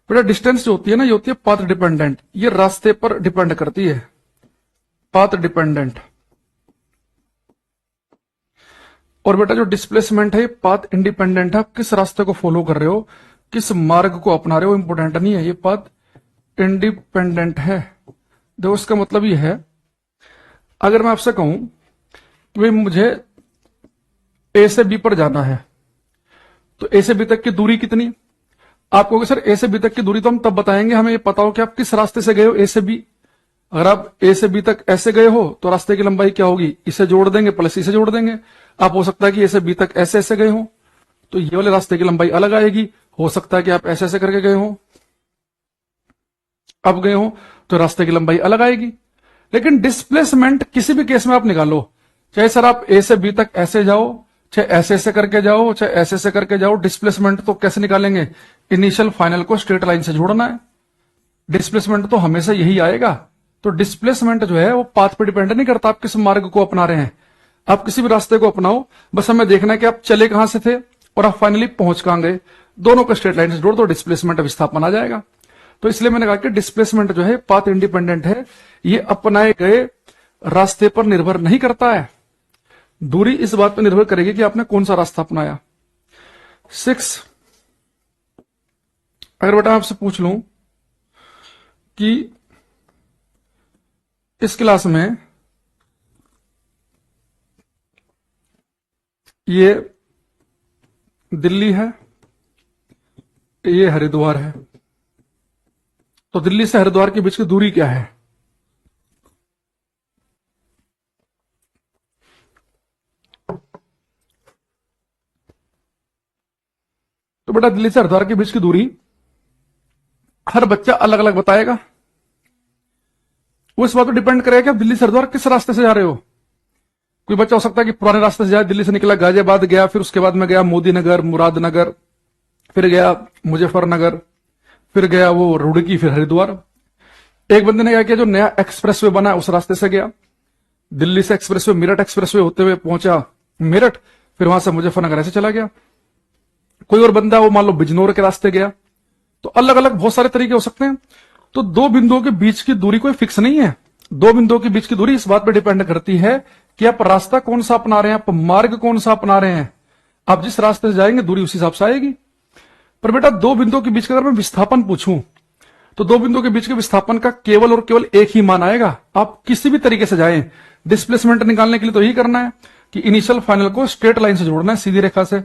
[SPEAKER 1] बेटा डिस्टेंस जो होती है ना, ये होती है पाथ डिपेंडेंट, ये रास्ते पर डिपेंड करती है, पाथ डिपेंडेंट। और बेटा जो डिस्प्लेसमेंट है ये पाथ इंडिपेंडेंट है, आप किस रास्ते को फॉलो कर रहे हो, किस मार्ग को अपना रहे हो, इंपोर्टेंट नहीं है, ये पाथ इंडिपेंडेंट है। देखो इसका मतलब ये है, अगर मैं आपसे कहूं कि भाई मुझे ए से बी पर जाना है, तो ए से बी तक की दूरी कितनी, आप कहोगे सर ए से बी तक की दूरी तो हम तब बताएंगे हमें ये पता हो कि आप किस रास्ते से गए हो ए से बी। अगर आप ए से बी तक ऐसे गए हो तो रास्ते की लंबाई क्या होगी, इसे जोड़ देंगे प्लस इसे जोड़ देंगे। आप हो सकता है कि ए से बी तक ऐसे ऐसे गए हो तो ये वाले रास्ते की लंबाई अलग आएगी, हो सकता है कि आप ऐसे ऐसे करके गए हो, अब गए हो तो रास्ते की लंबाई अलग आएगी। लेकिन डिस्प्लेसमेंट किसी भी केस में आप निकालो, चाहे सर आप ए से बी तक ऐसे जाओ, चाहे ऐसे ऐसे करके जाओ, चाहे ऐसे ऐसे करके जाओ, डिस्प्लेसमेंट तो कैसे निकालेंगे, इनिशियल फाइनल को स्ट्रेट लाइन से जोड़ना है, डिस्प्लेसमेंट तो हमेशा यही आएगा। तो डिस्प्लेसमेंट जो है वो पाथ पे डिपेंड नहीं करता आप किस मार्ग को अपना रहे हैं, आप किसी भी रास्ते को अपनाओ, बस हमें देखना है कि आप चले कहां से थे और आप फाइनली पहुंच कहां गए, दोनों को स्ट्रेट लाइन से जोड़ दो, डिस्प्लेसमेंट विस्थापन आ जाएगा। तो इसलिए मैंने कहा कि डिस्प्लेसमेंट जो है पाथ इंडिपेंडेंट है, ये अपनाए गए रास्ते पर निर्भर नहीं करता है, दूरी इस बात पर निर्भर करेगी कि आपने कौन सा रास्ता अपनाया। 6, अगर बेटा आपसे पूछ लूं कि इस क्लास में ये दिल्ली है, ये हरिद्वार है, तो दिल्ली से हरिद्वार के बीच की दूरी क्या है, तो बेटा दिल्ली से हरिद्वार के बीच की दूरी हर बच्चा अलग अलग बताएगा, वो इस बात पर डिपेंड करेगा कि आप दिल्ली से हरिद्वार किस रास्ते से जा रहे हो। कोई बच्चा हो सकता है कि पुराने रास्ते से जाए, दिल्ली से निकला गाजियाबाद गया, फिर उसके बाद में गया मोदी नगर, मुरादनगर, फिर गया मुजफ्फरनगर, फिर गया वो रुड़की, फिर हरिद्वार। एक बंदे ने क्या किया, जो नया एक्सप्रेसवे बना उस रास्ते से गया, दिल्ली से एक्सप्रेसवे मेरठ एक्सप्रेसवे होते हुए पहुंचा मेरठ, फिर वहां से मुजफ्फरनगर ऐसे चला गया। कोई और बंदा वो मान लो बिजनौर के रास्ते गया, तो अलग अलग बहुत सारे तरीके हो सकते हैं। तो दो बिंदुओं के बीच की दूरी कोई फिक्स नहीं है, दो बिंदुओं के बीच की दूरी इस बात पर डिपेंड करती है कि आप रास्ता कौन सा अपना रहे हैं, आप मार्ग कौन सा अपना रहे हैं, आप जिस रास्ते से जाएंगे दूरी उस हिसाब से आएगी। पर बेटा दो बिंदुओं के बीच का अगर मैं विस्थापन पूछूं तो दो बिंदुओं के बीच के विस्थापन का केवल और केवल एक ही मान आएगा, आप किसी भी तरीके से जाएं। डिस्प्लेसमेंट निकालने के लिए तो यही करना है कि इनिशियल फाइनल को स्ट्रेट लाइन से जोड़ना है, सीधी रेखा से।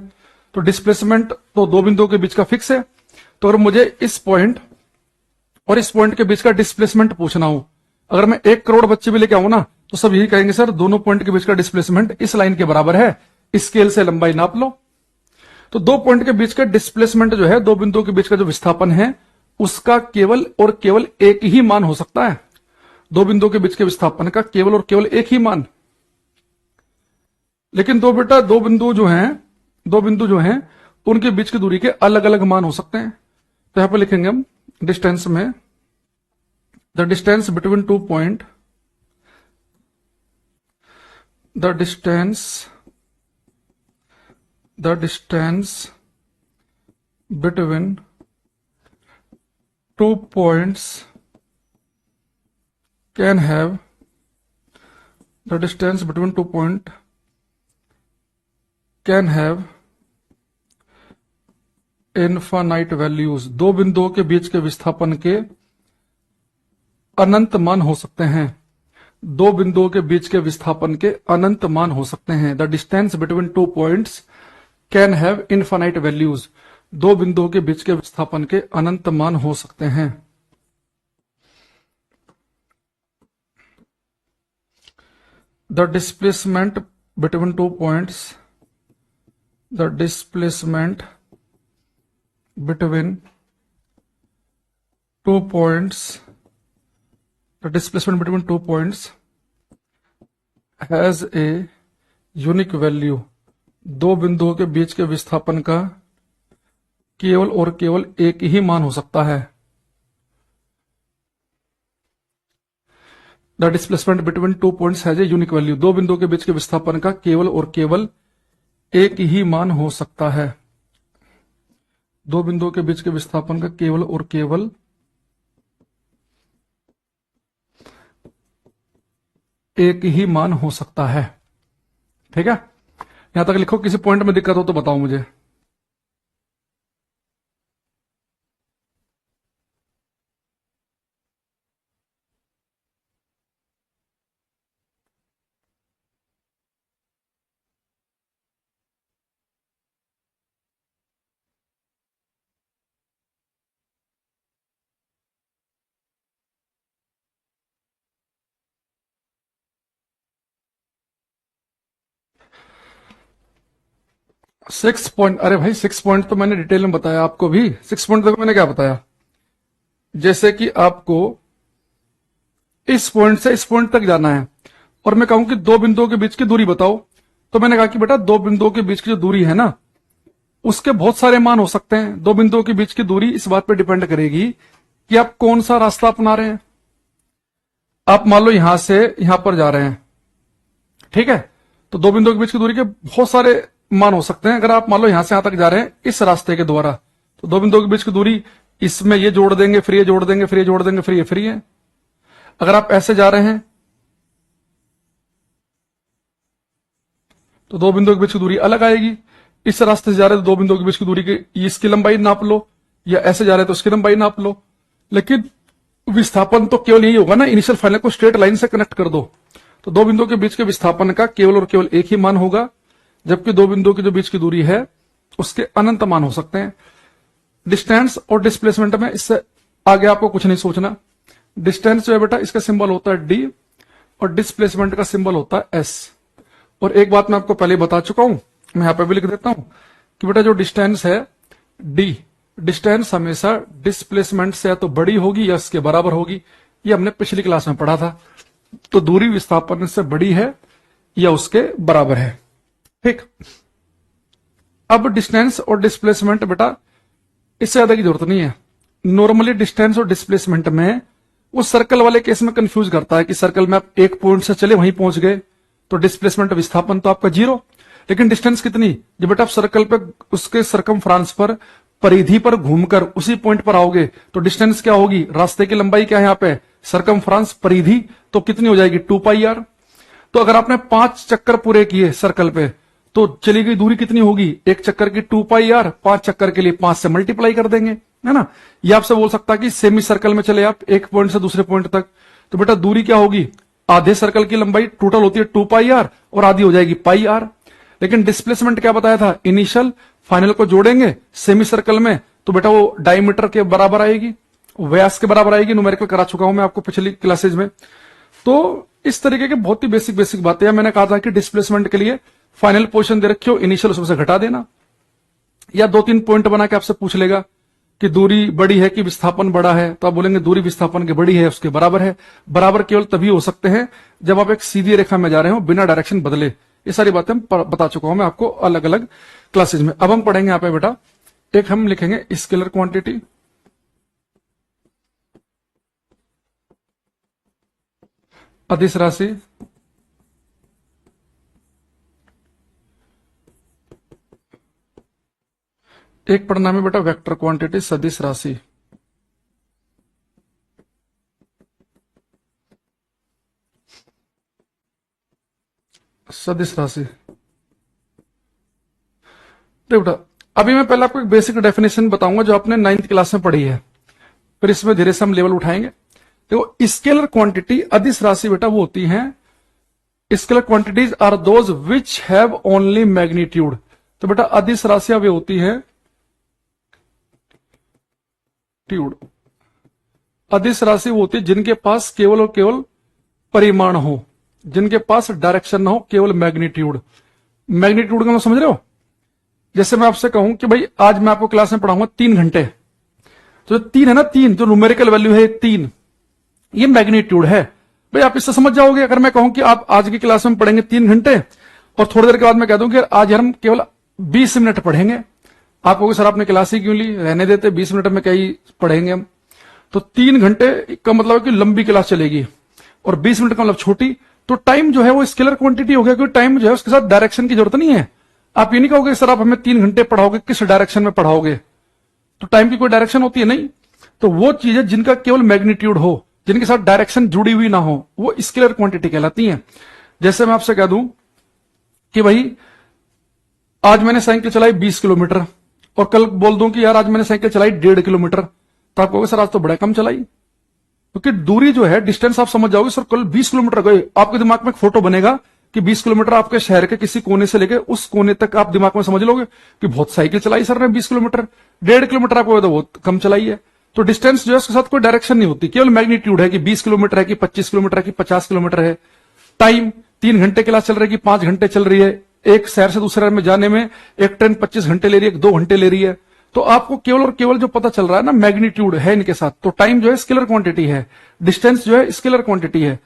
[SPEAKER 1] तो डिस्प्लेसमेंट तो दो बिंदुओं के बीच का फिक्स है, तो अगर मुझे इस पॉइंट और इस पॉइंट के बीच का डिस्प्लेसमेंट पूछना हो, अगर मैं 1 करोड़ बच्चे भी लेके आऊं ना तो सब यही कहेंगे सर दोनों पॉइंट के बीच का डिस्प्लेसमेंट इस लाइन के बराबर है, स्केल से लंबाई नाप लो। तो दो पॉइंट के बीच का डिस्प्लेसमेंट जो है, दो बिंदुओं के बीच का जो विस्थापन है, उसका केवल और केवल एक ही मान हो सकता है, दो बिंदुओं के बीच के विस्थापन का केवल और केवल एक ही मान। लेकिन दो बिंदु जो हैं उनके बीच की दूरी के अलग अलग मान हो सकते हैं। तो यहां पर लिखेंगे हम डिस्टेंस में, the distance between two point, the distance between two points can have, the distance between two point can have infinite values, दो बिंदुओं के बीच के विस्थापन के अनंत मान हो सकते हैं, दो बिंदुओं के बीच के विस्थापन के अनंत मान हो सकते हैं। The distance between two points can have infinite values, दो बिंदुओं के बीच के विस्थापन के अनंत मान हो सकते हैं। The displacement between two points, the displacement between two points, the displacement between two points has a unique value, दो बिंदुओं के बीच के विस्थापन का केवल और केवल एक ही मान हो सकता है। The displacement between two points has a unique value, दो बिंदुओं के बीच के विस्थापन का केवल और केवल एक ही मान हो सकता है। दो बिंदुओं के बीच के विस्थापन का केवल और केवल एक ही मान हो सकता है। ठीक है, यहां तक लिखो, किसी पॉइंट में दिक्कत हो तो बताओ मुझे। सिक्स पॉइंट, अरे भाई सिक्स पॉइंट तो मैंने डिटेल में बताया आपको भी। सिक्स पॉइंट तक मैंने क्या बताया, जैसे कि आपको इस पॉइंट से इस पॉइंट तक जाना है और मैं कहूं कि दो बिंदुओं के बीच की दूरी बताओ, तो मैंने कहा कि बेटा दो बिंदुओं के बीच की जो दूरी है ना, उसके बहुत सारे मान हो सकते हैं। दो बिंदुओं के बीच की दूरी इस बात पर डिपेंड करेगी कि आप कौन सा रास्ता अपना रहे हैं। आप मान लो यहां से यहां पर जा रहे हैं, ठीक है, तो दो बिंदुओं के बीच की दूरी के बहुत सारे मान हो सकते हैं। अगर आप मान लो यहां से यहां तक जा रहे हैं इस रास्ते के द्वारा, तो दो बिंदुओं के बीच की दूरी, इसमें ये जोड़ देंगे, फिर ये जोड़ देंगे, फिर ये जोड़ देंगे, फिर ये फ्री है। अगर आप ऐसे जा रहे हैं तो दो बिंदुओं के बीच की दूरी अलग आएगी। इस रास्ते से जा रहे हैं तो दो बिंदुओं के बीच की दूरी की इसकी लंबाई नाप लो, या ऐसे जा रहे हैं तो उसकी लंबाई नाप लो। लेकिन विस्थापन तो केवल यही होगा ना, इनिशियल फाइनल को स्ट्रेट लाइन से कनेक्ट कर दो, तो दो बिंदुओं के बीच के विस्थापन का केवल और केवल एक ही मान होगा, जबकि दो बिंदुओं की जो बीच की दूरी है उसके अनंत मान हो सकते हैं। डिस्टेंस और डिस्प्लेसमेंट में इससे आगे आपको कुछ नहीं सोचना। डिस्टेंस जो है बेटा, इसका सिंबल होता है डी और डिस्प्लेसमेंट का सिंबल होता है एस। और एक बात मैं आपको पहले बता चुका हूं, मैं यहां पर भी लिख देता हूं कि बेटा जो डिस्टेंस है डी, डिस्टेंस हमेशा डिस्प्लेसमेंट से या तो बड़ी होगी या इसके बराबर होगी। ये हमने पिछली क्लास में पढ़ा था। तो दूरी विस्थापन से बड़ी है या उसके बराबर है। ठीक, अब डिस्टेंस और डिस्प्लेसमेंट बेटा इससे ज्यादा की जरूरत नहीं है। नॉर्मली डिस्टेंस और डिस्प्लेसमेंट में वो सर्कल वाले केस में कंफ्यूज करता है कि सर्कल में आप एक पॉइंट से चले वहीं पहुंच गए तो डिस्प्लेसमेंट विस्थापन तो आपका जीरो, लेकिन डिस्टेंस कितनी, जब बेटा आप सर्कल पे उसके सरकमफ्रांस पर परिधि पर घूमकर उसी पॉइंट पर आओगे तो डिस्टेंस क्या होगी, रास्ते की लंबाई क्या है यहाँ पे, सरकमफ्रांस परिधि, तो कितनी हो जाएगी 2πr। तो अगर आपने 5 चक्कर पूरे किए सर्कल पे तो चली गई दूरी कितनी होगी, एक चक्कर की 2πr, 5 चक्कर के लिए 5 से मल्टीप्लाई कर देंगे, है ना। ये आपसे बोल सकता है कि सेमी सर्कल में चले आप एक पॉइंट से दूसरे पॉइंट तक, तो बेटा दूरी क्या होगी, आधे सर्कल की लंबाई टोटल होती है 2πr और आधी हो जाएगी πr। लेकिन डिस्प्लेसमेंट क्या बताया था, इनिशियल फाइनल को जोड़ेंगे सेमी सर्कल में तो बेटा वो डायमीटर के बराबर आएगी, व्यास के बराबर आएगी। न्यूमेरिकल करा चुका हूं मैं आपको पिछली क्लासेज में। तो इस तरीके के बहुत ही बेसिक बेसिक बातें हैं। मैंने कहा था कि डिस्प्लेसमेंट के लिए फाइनल पोजीशन दे रखी हो, इनिशियल उसमें से घटा देना, या 2-3 पॉइंट बना के आपसे पूछ लेगा कि दूरी बड़ी है कि विस्थापन बड़ा है, तो आप बोलेंगे दूरी विस्थापन के बड़ी है, उसके बराबर है। बराबर केवल तभी हो सकते हैं जब आप एक सीधी रेखा में जा रहे हो बिना डायरेक्शन बदले। ये सारी बातें बता चुका हूं मैं आपको अलग अलग क्लासेज में। अब हम पढ़ेंगे यहाँ पे बेटा, एक हम लिखेंगे स्केलर क्वांटिटी, अदिश राशि, एक पढ़ना में बेटा वेक्टर क्वांटिटी, सदिश राशि। सदिश राशि देखो बेटा, अभी मैं पहले आपको एक बेसिक डेफिनेशन बताऊंगा जो आपने 9th क्लास में पढ़ी है, फिर इसमें धीरे से हम लेवल उठाएंगे। देखो स्केलर क्वांटिटी, अदिश राशि बेटा वो होती हैं, scalar quantities are those which have only magnitude. तो बेटा अदिश राशियां वे होती हैं, अदिश राशि वो होती है जिनके पास केवल और केवल परिमाण हो, जिनके पास डायरेक्शन ना हो, केवल मैग्नीट्यूड। मैग्नीट्यूड का मतलब समझ रहे हो, जैसे मैं आपसे कहूं कि भाई आज मैं आपको क्लास में पढ़ाऊंगा 3 घंटे, तो 3 है ना, 3 जो न्यूमेरिकल वैल्यू है 3, ये मैग्नीट्यूड है। भाई आप इससे समझ जाओगे। अगर मैं कहूं कि आप आज की क्लास में पढ़ेंगे 3 घंटे और थोड़ी देर के बाद मैं कह दूं कि आज हम केवल 20 मिनट पढ़ेंगे, आप कहोगे सर आपने क्लास ही क्यों ली, रहने देते, 20 मिनट में क्या ही पढ़ेंगे हम। तो 3 घंटे का मतलब है कि लंबी क्लास चलेगी और 20 मिनट का मतलब छोटी, तो टाइम जो है वो स्केलर क्वांटिटी हो गया, क्योंकि टाइम जो है उसके साथ डायरेक्शन की जरूरत नहीं है। आप ये नहीं कहोगे सर आप हमें 3 घंटे पढ़ाओगे, किस डायरेक्शन में पढ़ाओगे, तो टाइम की कोई डायरेक्शन होती है नहीं। तो वो चीजें जिनका केवल मैग्नीट्यूड हो, जिनके साथ डायरेक्शन जुड़ी हुई ना हो, वो स्केलर क्वांटिटी कहलाती हैं। जैसे मैं आपसे कह दूं कि भाई आज मैंने साइकिल चलाई 20 किलोमीटर और कल बोल दूं कि यार आज मैंने साइकिल चलाई 1.5 किलोमीटर, तो आप कहोगे सर आज तो बड़ा कम चलाई। क्योंकि दूरी जो है, डिस्टेंस आप समझ जाओगे सर कल 20 किलोमीटर गए, आपके दिमाग में एक फोटो बनेगा कि 20 किलोमीटर आपके शहर के किसी कोने से लेके उस कोने तक आप दिमाग में समझ लोगे कि बहुत साइकिल चलाई सर ने 20 किलोमीटर। 1.5 किलोमीटर आपको तो बहुत कम चलाई है। तो डिस्टेंस जो है उसके साथ कोई डायरेक्शन नहीं होती, केवल मैग्नीट्यूड है कि 20 किलोमीटर है कि 25 किलोमीटर है कि 50 किलोमीटर है। टाइम 3 घंटे क्लास चल रही है कि 5 घंटे चल रही है। एक शहर से दूसरे शहर में जाने में एक ट्रेन 25 घंटे ले रही है, 2 घंटे ले रही है। तो आपको केवल और केवल जो पता चल रहा है ना, मैग्नीट्यूड है इनके साथ। तो टाइम जो है स्केलर क्वांटिटी है, डिस्टेंस जो है स्केलर क्वांटिटी है।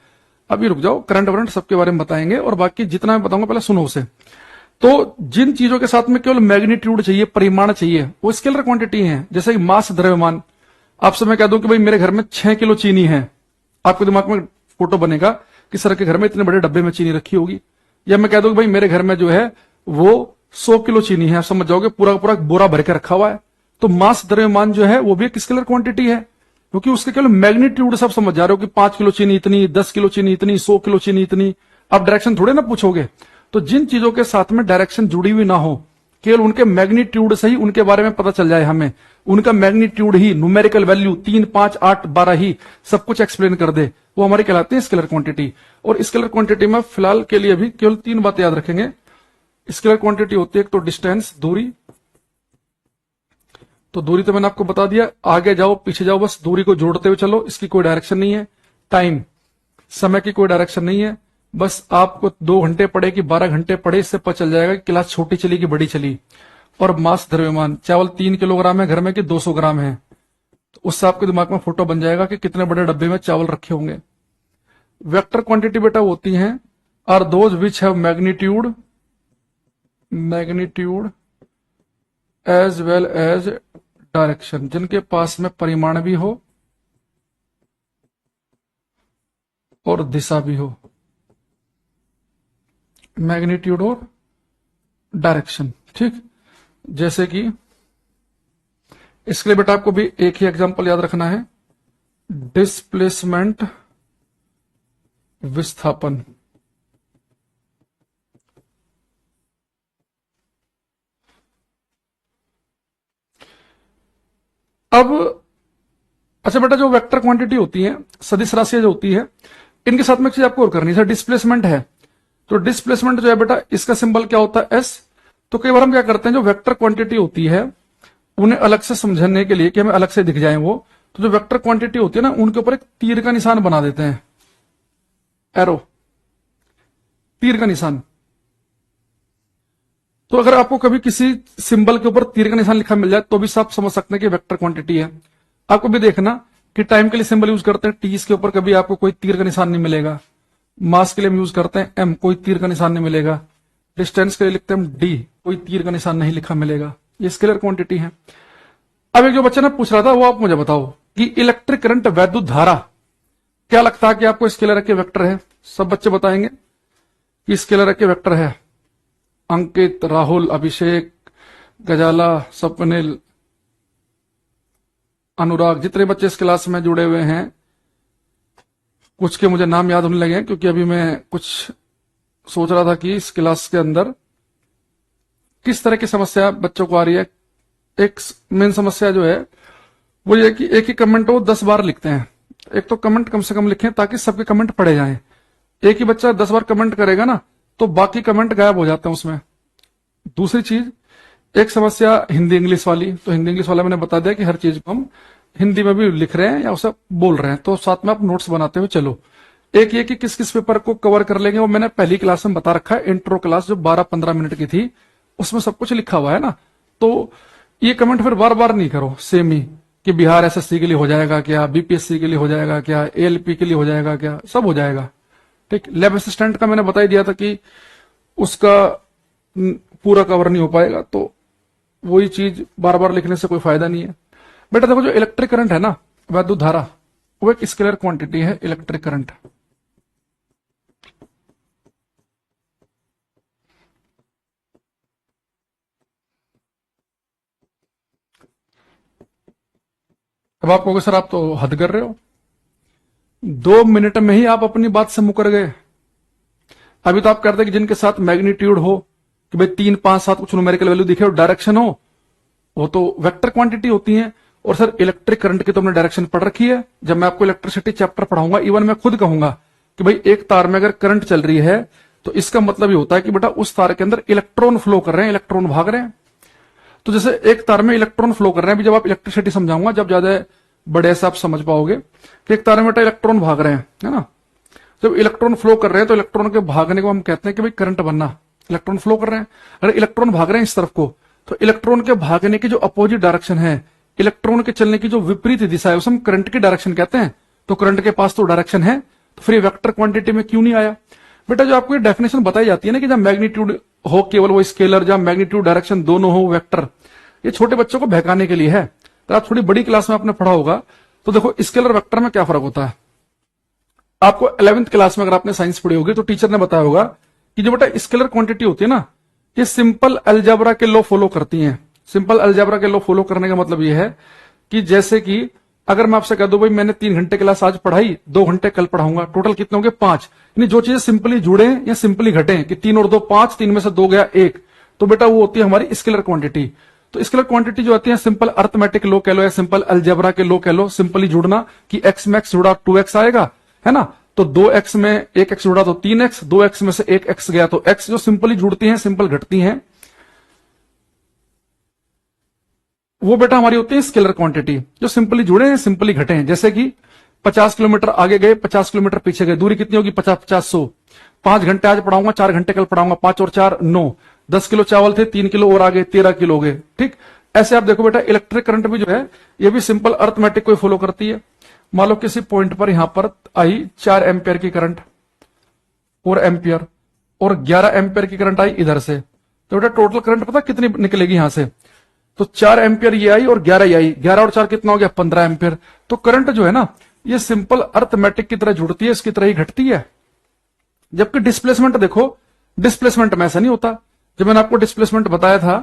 [SPEAKER 1] अभी रुक जाओ, करंट वरंट सबके बारे में बताएंगे और बाकी जितना मैं बताऊंगा पहले सुनो उसे। तो जिन चीजों के साथ में केवल मैग्नीट्यूड चाहिए, परिमाण चाहिए, वो स्केलर क्वांटिटी है। जैसे कि मास, द्रव्यमान। आपसे मैं कह दूं कि भाई मेरे घर में 6 किलो चीनी है, आपके दिमाग में फोटो बनेगा कि सर के घर में इतने बड़े डब्बे में चीनी रखी होगी। या मैं कह दूं कि भाई मेरे घर में जो है वो 100 किलो चीनी है, आप समझ जाओगे पूरा पूरा बोरा भर के रखा हुआ है। तो मास, द्रव्यमान जो है वो भी एक स्केलर क्वांटिटी है, क्योंकि उसके केवल मैग्नीट्यूड सब समझ जा रहे हो कि 5 किलो चीनी इतनी, 10 किलो चीनी इतनी, 100 किलो चीनी इतनी। आप डायरेक्शन थोड़े ना पूछोगे। तो जिन चीजों के साथ में डायरेक्शन जुड़ी हुई ना हो, केवल उनके मैग्नीट्यूड से ही उनके बारे में पता चल जाए हमें, उनका मैग्नीट्यूड ही, न्यूमेरिकल वैल्यू 3, 5, 8, 12 ही सब कुछ एक्सप्लेन कर दे, वो हमारी कहलाती है स्केलर क्वांटिटी। और स्केलर क्वांटिटी में फिलहाल के लिए भी केवल 3 बातें याद रखेंगे। स्केलर क्वांटिटी होती है एक तो डिस्टेंस, दूरी। तो दूरी तो मैंने आपको बता दिया, आगे जाओ पीछे जाओ बस दूरी को जोड़ते हुए चलो, इसकी कोई डायरेक्शन नहीं है। टाइम, समय की कोई डायरेक्शन नहीं है, बस आपको 2 घंटे पड़े कि 12 घंटे पड़े इससे पता चल जाएगा कि क्लास छोटी चली कि बड़ी चली। और मास, द्रव्यमान, चावल 3 किलोग्राम है घर में कि 200 ग्राम है, तो उससे आपके दिमाग में फोटो बन जाएगा कि कितने बड़े डब्बे में चावल रखे होंगे। वेक्टर क्वांटिटी बेटा होती हैं are those which have magnitude as well as direction, जिनके पास में परिमाण भी हो और दिशा भी हो, मैग्नीट्यूड और डायरेक्शन। ठीक, जैसे कि इसके लिए बेटा आपको भी एक ही एग्जांपल याद रखना है, डिस्प्लेसमेंट, विस्थापन। अब अच्छा बेटा, जो वेक्टर क्वांटिटी होती है, सदिश राशियां जो होती है, इनके साथ में एक चीज आपको और करनी है। डिस्प्लेसमेंट है, तो डिस्प्लेसमेंट जो है बेटा, इसका सिंबल क्या होता है? एस। तो कई बार हम क्या करते हैं, जो वेक्टर क्वांटिटी होती है उन्हें अलग से समझने के लिए कि हमें अलग से दिख जाए वो, तो जो वेक्टर क्वांटिटी होती है ना, उनके ऊपर एक तीर का निशान बना देते हैं, एरो, तीर का निशान। तो अगर आपको कभी किसी सिंबल के ऊपर तीर का निशान लिखा मिल जाए तो भी आप समझ सकते हैं कि वेक्टर क्वांटिटी है। आपको भी देखना कि टाइम के लिए सिंबल यूज करते हैं टी, इसके ऊपर कभी आपको कोई तीर का निशान नहीं मिलेगा। मास के लिए हम यूज करते हैं एम, कोई तीर का निशान नहीं मिलेगा। डिस्टेंस के लिए लिखते हैं डी, कोई तीर का निशान नहीं लिखा मिलेगा। ये स्केलर क्वांटिटी है। अब एक जो बच्चा ने पूछ रहा था वो आप मुझे बताओ कि इलेक्ट्रिक करंट, वैद्युत धारा, क्या लगता है कि आपको स्केलर के वेक्टर है? सब बच्चे बताएंगे कि स्केलर के वेक्टर है। अंकित, राहुल, अभिषेक, गजाला, स्वप्निल, अनुराग, जितने बच्चे इस क्लास में जुड़े हुए हैं, कुछ के मुझे नाम याद होने लगे हैं क्योंकि अभी मैं कुछ सोच रहा था कि इस क्लास के अंदर किस तरह की समस्या बच्चों को आ रही है। एक मेन समस्या जो है वो ये कि एक ही कमेंट वो 10 बार लिखते हैं। एक तो कमेंट कम से कम लिखें ताकि सबके कमेंट पढ़े जाएं। एक ही बच्चा 10 बार कमेंट करेगा ना तो बाकी कमेंट गायब हो जाते हैं उसमें। दूसरी चीज, एक समस्या हिंदी इंग्लिश वाली, तो हिंदी इंग्लिश वाला मैंने बता दिया कि हर चीज को हम हिंदी में भी लिख रहे हैं या उसे बोल रहे हैं, तो साथ में आप नोट्स बनाते हुए चलो। एक ये कि किस किस पेपर को कवर कर लेंगे वो मैंने पहली क्लास में बता रखा है, इंट्रो क्लास जो 12-15 मिनट की थी, उसमें सब कुछ लिखा हुआ है ना। तो ये कमेंट फिर बार बार नहीं करो सेम ही कि बिहार एसएससी के लिए हो जाएगा क्या, बीपीएससी के लिए हो जाएगा क्या, एएलपी के लिए हो जाएगा क्या, सब हो जाएगा। ठीक, लैब असिस्टेंट का मैंने बता ही दिया था कि उसका पूरा कवर नहीं हो पाएगा, तो वही चीज बार बार लिखने से कोई फायदा नहीं है। बेटा देखो, जो इलेक्ट्रिक करंट है ना, वैद्युत धारा, वो एक स्केलर क्वांटिटी है, इलेक्ट्रिक करंट। अब आप कहोगे सर आप तो हद कर रहे हो, 2 मिनट में ही आप अपनी बात से मुकर गए। अभी तो आप कहते हैं कि जिनके साथ मैग्नीट्यूड हो कि भाई 3 5 7 कुछ न्यूमेरिकल वैल्यू दिखे और डायरेक्शन हो, वो तो वेक्टर क्वांटिटी होती है। और सर इलेक्ट्रिक करंट की तो हमने डायरेक्शन पढ़ रखी है, जब मैं आपको इलेक्ट्रिसिटी चैप्टर पढ़ाऊंगा इवन मैं खुद कहूंगा कि भाई एक तार में अगर करंट चल रही है तो इसका मतलब ये होता है कि बेटा उस तार के अंदर इलेक्ट्रॉन फ्लो कर रहे हैं, इलेक्ट्रॉन भाग रहे हैं। तो जैसे एक तार में इलेक्ट्रॉन फ्लो कर रहे हैं, अभी जब आप इलेक्ट्रिसिटी समझाऊंगा जब ज्यादा बड़े से आप समझ पाओगे कि एक तार में बेटा इलेक्ट्रॉन भाग रहे हैं, है ना। जब इलेक्ट्रॉन फ्लो कर रहे हैं तो इलेक्ट्रॉन के भागने को हम कहते हैं कि भाई करंट बनना। इलेक्ट्रॉन फ्लो कर रहे हैं, अगर इलेक्ट्रॉन भाग रहे हैं इस तरफ को, तो इलेक्ट्रॉन के भागने की जो अपोजिट डायरेक्शन है, इलेक्ट्रॉन के चलने की जो विपरीत दिशा है, उसे हम करंट की डायरेक्शन कहते हैं। तो करंट के पास तो डायरेक्शन है, तो फिर वेक्टर क्वांटिटी में क्यों नहीं आया? बेटा जो आपको ये डेफिनेशन बताई जाती है ना कि जब मैग्नीट्यूड हो केवल वो स्केलर, जब मैग्नीट्यूड डायरेक्शन दोनों हो वेक्टर, ये छोटे बच्चों को बहकाने के लिए है। तो आप थोड़ी बड़ी क्लास में आपने पढ़ा होगा, तो देखो स्केलर वेक्टर में क्या फर्क होता है। आपको 11th क्लास में अगर आपने साइंस पढ़ी होगी तो टीचर ने बताया होगा कि जो बेटा स्केलर क्वांटिटी होती है ना, ये सिंपल अलजेब्रा के लॉ फॉलो करती हैं। सिंपल अलजेब्रा के लॉ फॉलो करने का मतलब ये है कि जैसे कि अगर मैं आपसे कह दूं भाई मैंने 3 घंटे क्लास आज पढ़ाई, 2 घंटे कल पढ़ाऊंगा, टोटल कितने होंगे 5। यानी जो चीजें सिंपली जुड़े या सिंपली घटे कि 3 और 2 5, 3 में से 2 गया 1, तो बेटा वो होती है हमारी स्केलर क्वांटिटी। तो स्केलर क्वांटिटी जो आती है सिंपल अर्थमेटिक लॉ कह लो या सिंपल अलजेब्रा के लॉ कह लो, सिंपली जुड़ना कि एक्स में एक्स जुड़ा 2x आएगा, है ना। तो 2x में 1x जुड़ा तो 3x, 2x में से 1x गया तो x, जो सिंपली जुड़ती हैं सिंपल घटती हैं, वो बेटा हमारी होती है स्केलर क्वांटिटी। जो सिंपली जुड़े हैं सिंपली घटे हैं, जैसे कि 50 किलोमीटर आगे गए, 50 किलोमीटर पीछे गए, दूरी कितनी होगी 50 50 100। 5 घंटे आज पढ़ाऊंगा, 4 घंटे कल पढ़ाऊंगा, 5 और 4 9। 10 किलो चावल थे, 3 किलो और आगे 13 किलो हो गए, ठीक। ऐसे आप देखो बेटा इलेक्ट्रिक करंट भी जो है ये भी सिंपल अर्थमेटिक को फॉलो करती है। मान लो किसी पॉइंट पर यहां पर आई 4 एम्पियर की करंट, 4 एम्पियर और 11 एम्पियर की करंट आई इधर से, तो बेटा टोटल करंट पता कितनी निकलेगी यहां से? तो 4 एम्पियर ये आई और 11 ये आई, 11 और 4 कितना हो गया 15 एम्पियर। तो करंट जो है ना ये सिंपल अर्थमेटिक की तरह जुड़ती है, इसकी तरह ही घटती है। जबकि डिस्प्लेसमेंट देखो, डिस्प्लेसमेंट में ऐसा नहीं होता। जब मैंने आपको डिस्प्लेसमेंट बताया था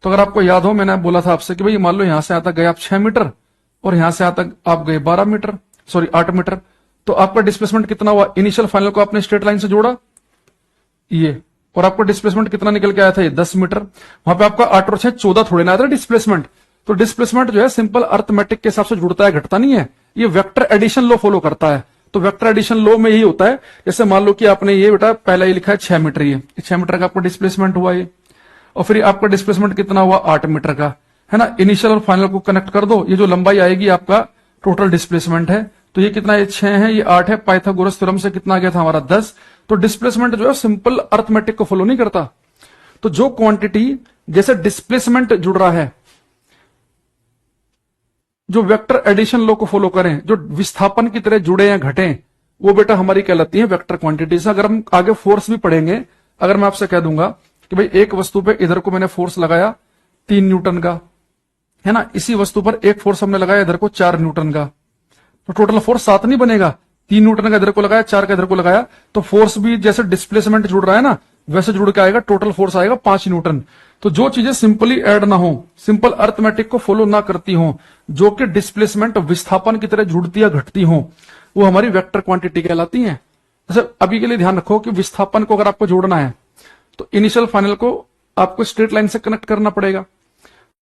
[SPEAKER 1] तो अगर आपको याद हो मैंने बोला था आपसे कि भाई मान लो यहां से आता गए आप 6 मीटर और यहां से आता आप गए 12 मीटर, सॉरी 8 मीटर, तो आपका डिस्प्लेसमेंट कितना हुआ? इनिशियल फाइनल को आपने स्ट्रेट लाइन से जोड़ा ये, और आपका डिस्प्लेसमेंट कितना निकल के आया था? ये 10 मीटर। वहां पे आपका 8 और 6 14 थोड़े ना आया था डिस्प्लेसमेंट। तो डिस्प्लेसमेंट जो है सिंपल अर्थमेटिक के हिसाब से जुड़ता है, घटता नहीं है। ये वेक्टर एडिशन लॉ फॉलो करता है। तो वेक्टर एडिशन लॉ में यही होता है, जैसे मान लो कि आपने ये बेटा पहला ये लिखा है 6 मीटर, ये 6 मीटर का आपका डिस्प्लेसमेंट हुआ ये, और फिर आपका डिस्प्लेसमेंट कितना हुआ 8 मीटर का, है ना। इनिशियल और फाइनल को कनेक्ट कर दो, ये जो लंबाई आएगी आपका टोटल डिस्प्लेसमेंट है। तो ये कितना, ये 6 है, ये 8 है, पाइथागोरस थ्योरम से कितना आ गया था हमारा 10। तो डिस्प्लेसमेंट जो है सिंपल अर्थमेटिक को फॉलो नहीं करता। तो जो क्वांटिटी जैसे डिस्प्लेसमेंट जुड़ रहा है, जो वेक्टर एडिशन लॉ को फॉलो करें, जो विस्थापन की तरह जुड़े या घटे, वो बेटा हमारी कहलाती है वेक्टर क्वांटिटी। अगर हम आगे फोर्स भी पढ़ेंगे, अगर मैं आपसे कह दूंगा कि भाई एक वस्तु पे इधर को मैंने फोर्स लगाया 3 न्यूटन का, है ना, इसी वस्तु पर एक फोर्स हमने लगाया इधर को 4 न्यूटन का, तो टोटल फोर्स 7 नहीं बनेगा। 3 न्यूटन का इधर को लगाया, 4 का इधर को लगाया, तो फोर्स भी जैसे डिस्प्लेसमेंट जुड़ रहा है ना वैसे जुड़ के आएगा, टोटल फोर्स आएगा 5 न्यूटन। तो जो चीजें सिंपली ऐड ना हो, सिंपल अर्थमेटिक को फॉलो ना करती हो, जो कि डिस्प्लेसमेंट विस्थापन की तरह जुड़ती या घटती हो, वो हमारी वेक्टर क्वांटिटी कहलाती हैं। जैसे अभी के लिए ध्यान रखो कि विस्थापन को अगर आपको जोड़ना है तो इनिशियल फाइनल को आपको स्ट्रेट लाइन से कनेक्ट करना पड़ेगा।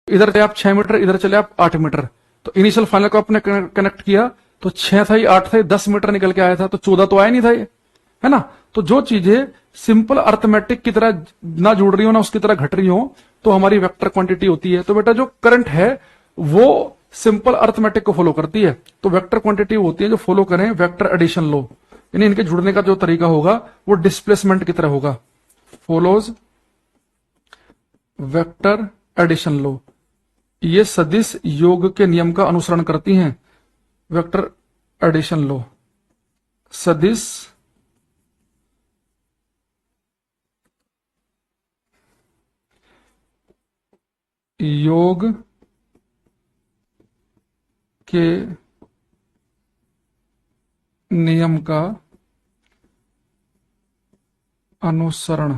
[SPEAKER 1] इधर चले आप 6 मीटर, इधर चले आप 8 मीटर, तो इनिशियल फाइनल को आपने कनेक्ट किया तो 6 था, 8 था, 10 मीटर निकल के आया था, तो 14 तो आया नहीं था ये, है ना। तो जो चीजें सिंपल अर्थमेटिक की तरह ना जुड़ रही हो ना उसकी तरह घट रही हो, तो हमारी वेक्टर क्वांटिटी होती है। तो बेटा जो करंट है वो सिंपल अर्थमेटिक को फॉलो करती है, तो वेक्टर क्वांटिटी होती है जो फॉलो करें वेक्टर एडिशन लॉ, यानी इनके जुड़ने का जो तरीका होगा वो डिस्प्लेसमेंट की तरह होगा, फॉलोज वेक्टर एडिशन लॉ। ये सदिश योग के नियम का अनुसरण करती हैं। वेक्टर एडिशन लॉ सदिश योग के नियम का अनुसरण।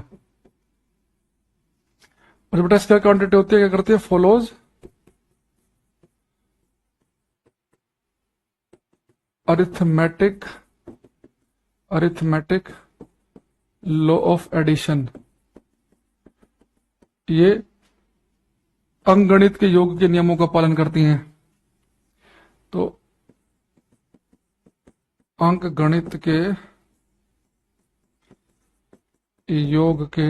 [SPEAKER 1] और बेटा इसका क्वांटिटी होती है, क्या करती है, follows arithmetic arithmetic law of addition, ये अंकगणित के योग के नियमों का पालन करती हैं। तो अंक गणित के योग के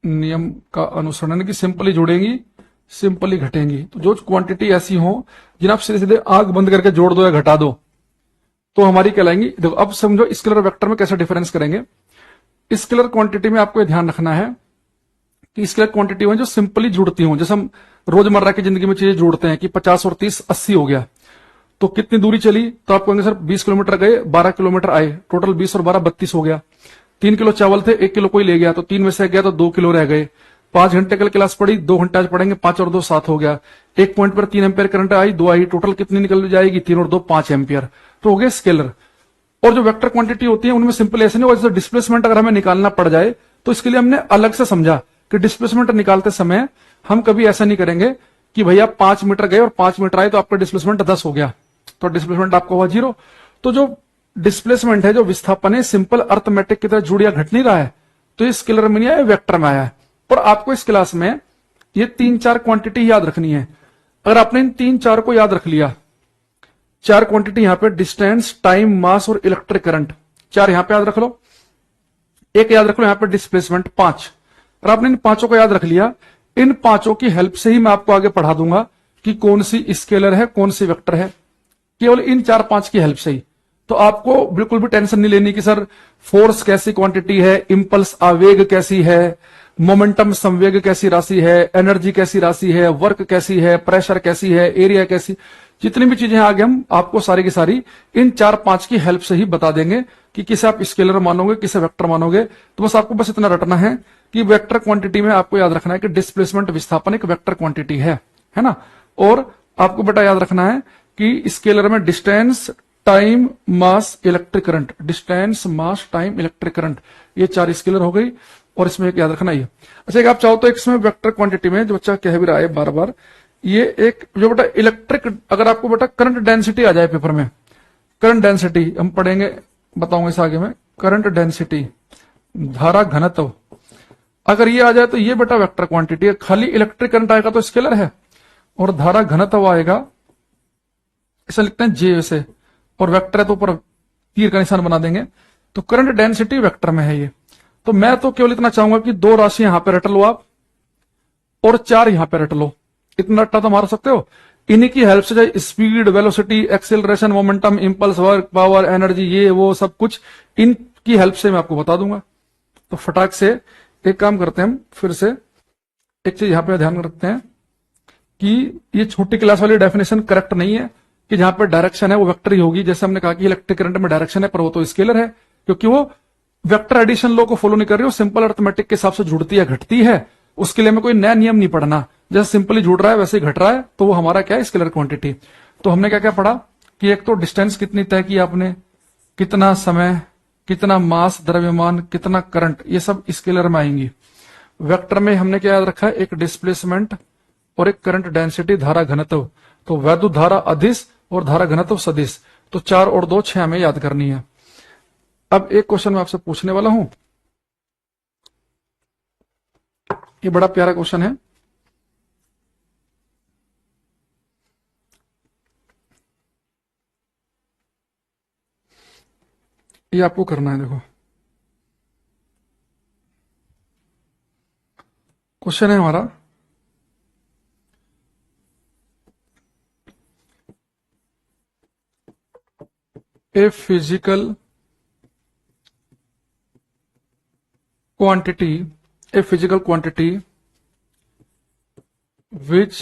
[SPEAKER 1] नियम का अनुसरण की सिंपली जुड़ेंगी, सिंपली घटेंगी। तो जो क्वांटिटी ऐसी हो जिन्हें आप सीधे सीधे आंख बंद करके जोड़ दो या घटा दो तो हमारी कहलाएंगी। देखो अब समझो स्केलर वेक्टर में कैसे डिफरेंस करेंगे। स्केलर क्वांटिटी में आपको ध्यान रखना है कि स्केलर क्वांटिटी में जो सिंपली जुड़ती हो, जैसे हम रोजमर्रा की जिंदगी में चीजें जोड़ते हैं कि 50 और 30 80 हो गया, तो कितनी दूरी चली, तो आप कहेंगे सर 20 किलोमीटर गए 12 किलोमीटर आए, टोटल 20 और 12 32 हो गया। 3 किलो चावल थे, 1 किलो कोई ले गया तो 3 में से गया तो 2 किलो रह गए। 5 घंटे कल क्लास पढ़ी, 2 घंटे आज पढ़ेंगे, 5 और 2 7 हो गया। एक पॉइंट पर 3 ampere current I, 2 I, total कितनी निकल जाएगी, 3 और 2 5 एम्पियर, तो हो गए स्केलर। और जो वेक्टर क्वांटिटी होती है उनमें सिंपल ऐसे नहीं, जैसे डिस्प्लेसमेंट अगर हमें निकालना पड़ जाए तो इसके लिए हमने अलग से समझा कि डिस्प्लेसमेंट निकालते समय हम कभी ऐसा नहीं करेंगे कि भैया 5 मीटर गए और 5 मीटर आए तो आपका डिस्प्लेसमेंट 10 हो गया, तो डिस्प्लेसमेंट आपका हुआ 0। तो जो डिस्प्लेसमेंट है, जो विस्थापन है, सिंपल अर्थमेटिक की तरह जुड़ या घट नहीं रहा है, तो ये स्केलर में नहीं आया, वेक्टर में आया है। और आपको इस क्लास में ये 3-4 क्वांटिटी याद रखनी है। अगर आपने इन 3-4 को याद रख लिया, 4 क्वांटिटी यहां पे डिस्टेंस, टाइम, मास और इलेक्ट्रिक करंट, 4 यहां पे याद रख लो। एक याद रख लो यहां पे डिस्प्लेसमेंट 5। और आपने इन 5 को याद रख लिया, इन 5 की हेल्प से ही मैं आपको आगे पढ़ा दूंगा कि कौन सी स्केलर है कौन सी वेक्टर है, केवल इन 4-5 की हेल्प से ही। तो आपको बिल्कुल भी टेंशन नहीं लेनी कि सर फोर्स कैसी क्वांटिटी है, इंपल्स आवेग कैसी है, मोमेंटम संवेग कैसी राशि है, एनर्जी कैसी राशि है, वर्क कैसी है, प्रेशर कैसी है, एरिया कैसी, जितनी भी चीजें आगे हम आपको सारी की सारी इन 4-5 की हेल्प से ही बता देंगे कि किसे आप स्केलर मानोगे, किसे वेक्टर मानोगे। तो बस आपको बस इतना रटना है कि वेक्टर क्वांटिटी में आपको याद रखना है कि डिस्प्लेसमेंट विस्थापन एक वेक्टर क्वांटिटी है ना। और आपको बेटा याद रखना है कि स्केलर में डिस्टेंस, टाइम, मास, इलेक्ट्रिक करंट, डिस्टेंस, मास, टाइम, इलेक्ट्रिक करंट, ये 4 स्केलर हो गई। और इसमें एक याद रखना ही है। अच्छा, एक आप चाहो तो इसमें वेक्टर क्वांटिटी में जो बच्चा कह भी रहा है बार बार, ये एक जो बेटा इलेक्ट्रिक, अगर आपको बेटा करंट डेंसिटी आ जाए पेपर में, करंट डेंसिटी हम पढ़ेंगे, बताऊंगा इस आगे में, करंट डेंसिटी, धारा घनत्व, अगर ये आ जाए तो ये बेटा वेक्टर क्वांटिटी है। खाली इलेक्ट्रिक करंट आएगा तो स्केलर है, और धारा घनत्व आएगा, इसे लिखते हैं जे से, और वेक्टर है तो ऊपर तीर का निशान बना देंगे। तो करंट डेंसिटी वेक्टर में है ये। तो मैं तो केवल इतना चाहूंगा कि 2 राशि यहां पे रट लो आप, और 4 यहां पे रट लो। इतना रट्टा तो मार सकते हो। इन्हीं की हेल्प से चाहे speed, velocity, acceleration, momentum, impulse, work, power, energy, ये वो सब कुछ इनकी हेल्प से मैं आपको बता दूंगा। तो फटाक से एक काम करते हैं हम, फिर से एक चीज यहां पे ध्यान रखते हैं कि ये छोटी क्लास वाली डेफिनेशन करेक्ट नहीं है कि जहां पर डायरेक्शन है वो वेक्टर ही होगी। जैसे हमने कहा कि इलेक्ट्रिक करंट में डायरेक्शन है, पर वो तो स्केलर है, क्योंकि वो वेक्टर एडिशन लॉ को फॉलो नहीं कर रही हो, सिंपल अर्थमेटिक के हिसाब से जुड़ती है घटती है। उसके लिए हमें कोई नया नियम नहीं पढ़ना, जैसे सिंपली जुड़ रहा है वैसे ही घट रहा है, तो वो हमारा क्या है, स्केलर क्वांटिटी। तो हमने क्या क्या पढ़ा कि एक तो डिस्टेंस कितनी तय की आपने, कितना समय, कितना मास, द्रव्यमान, कितना करंट, ये सब स्केलर में आएंगी। वेक्टर में हमने क्या याद रखा है, एक डिस्प्लेसमेंट और एक करंट डेंसिटी, धारा घनत्व। तो वैद्युत धारा अदिश और धारा घनत्व सदिश। तो 4 और 2 6 हमें याद करनी है। अब एक क्वेश्चन मैं आपसे पूछने वाला हूं, ये बड़ा प्यारा क्वेश्चन है। ये आपको करना है। देखो क्वेश्चन है हमारा, a physical quantity, a physical quantity which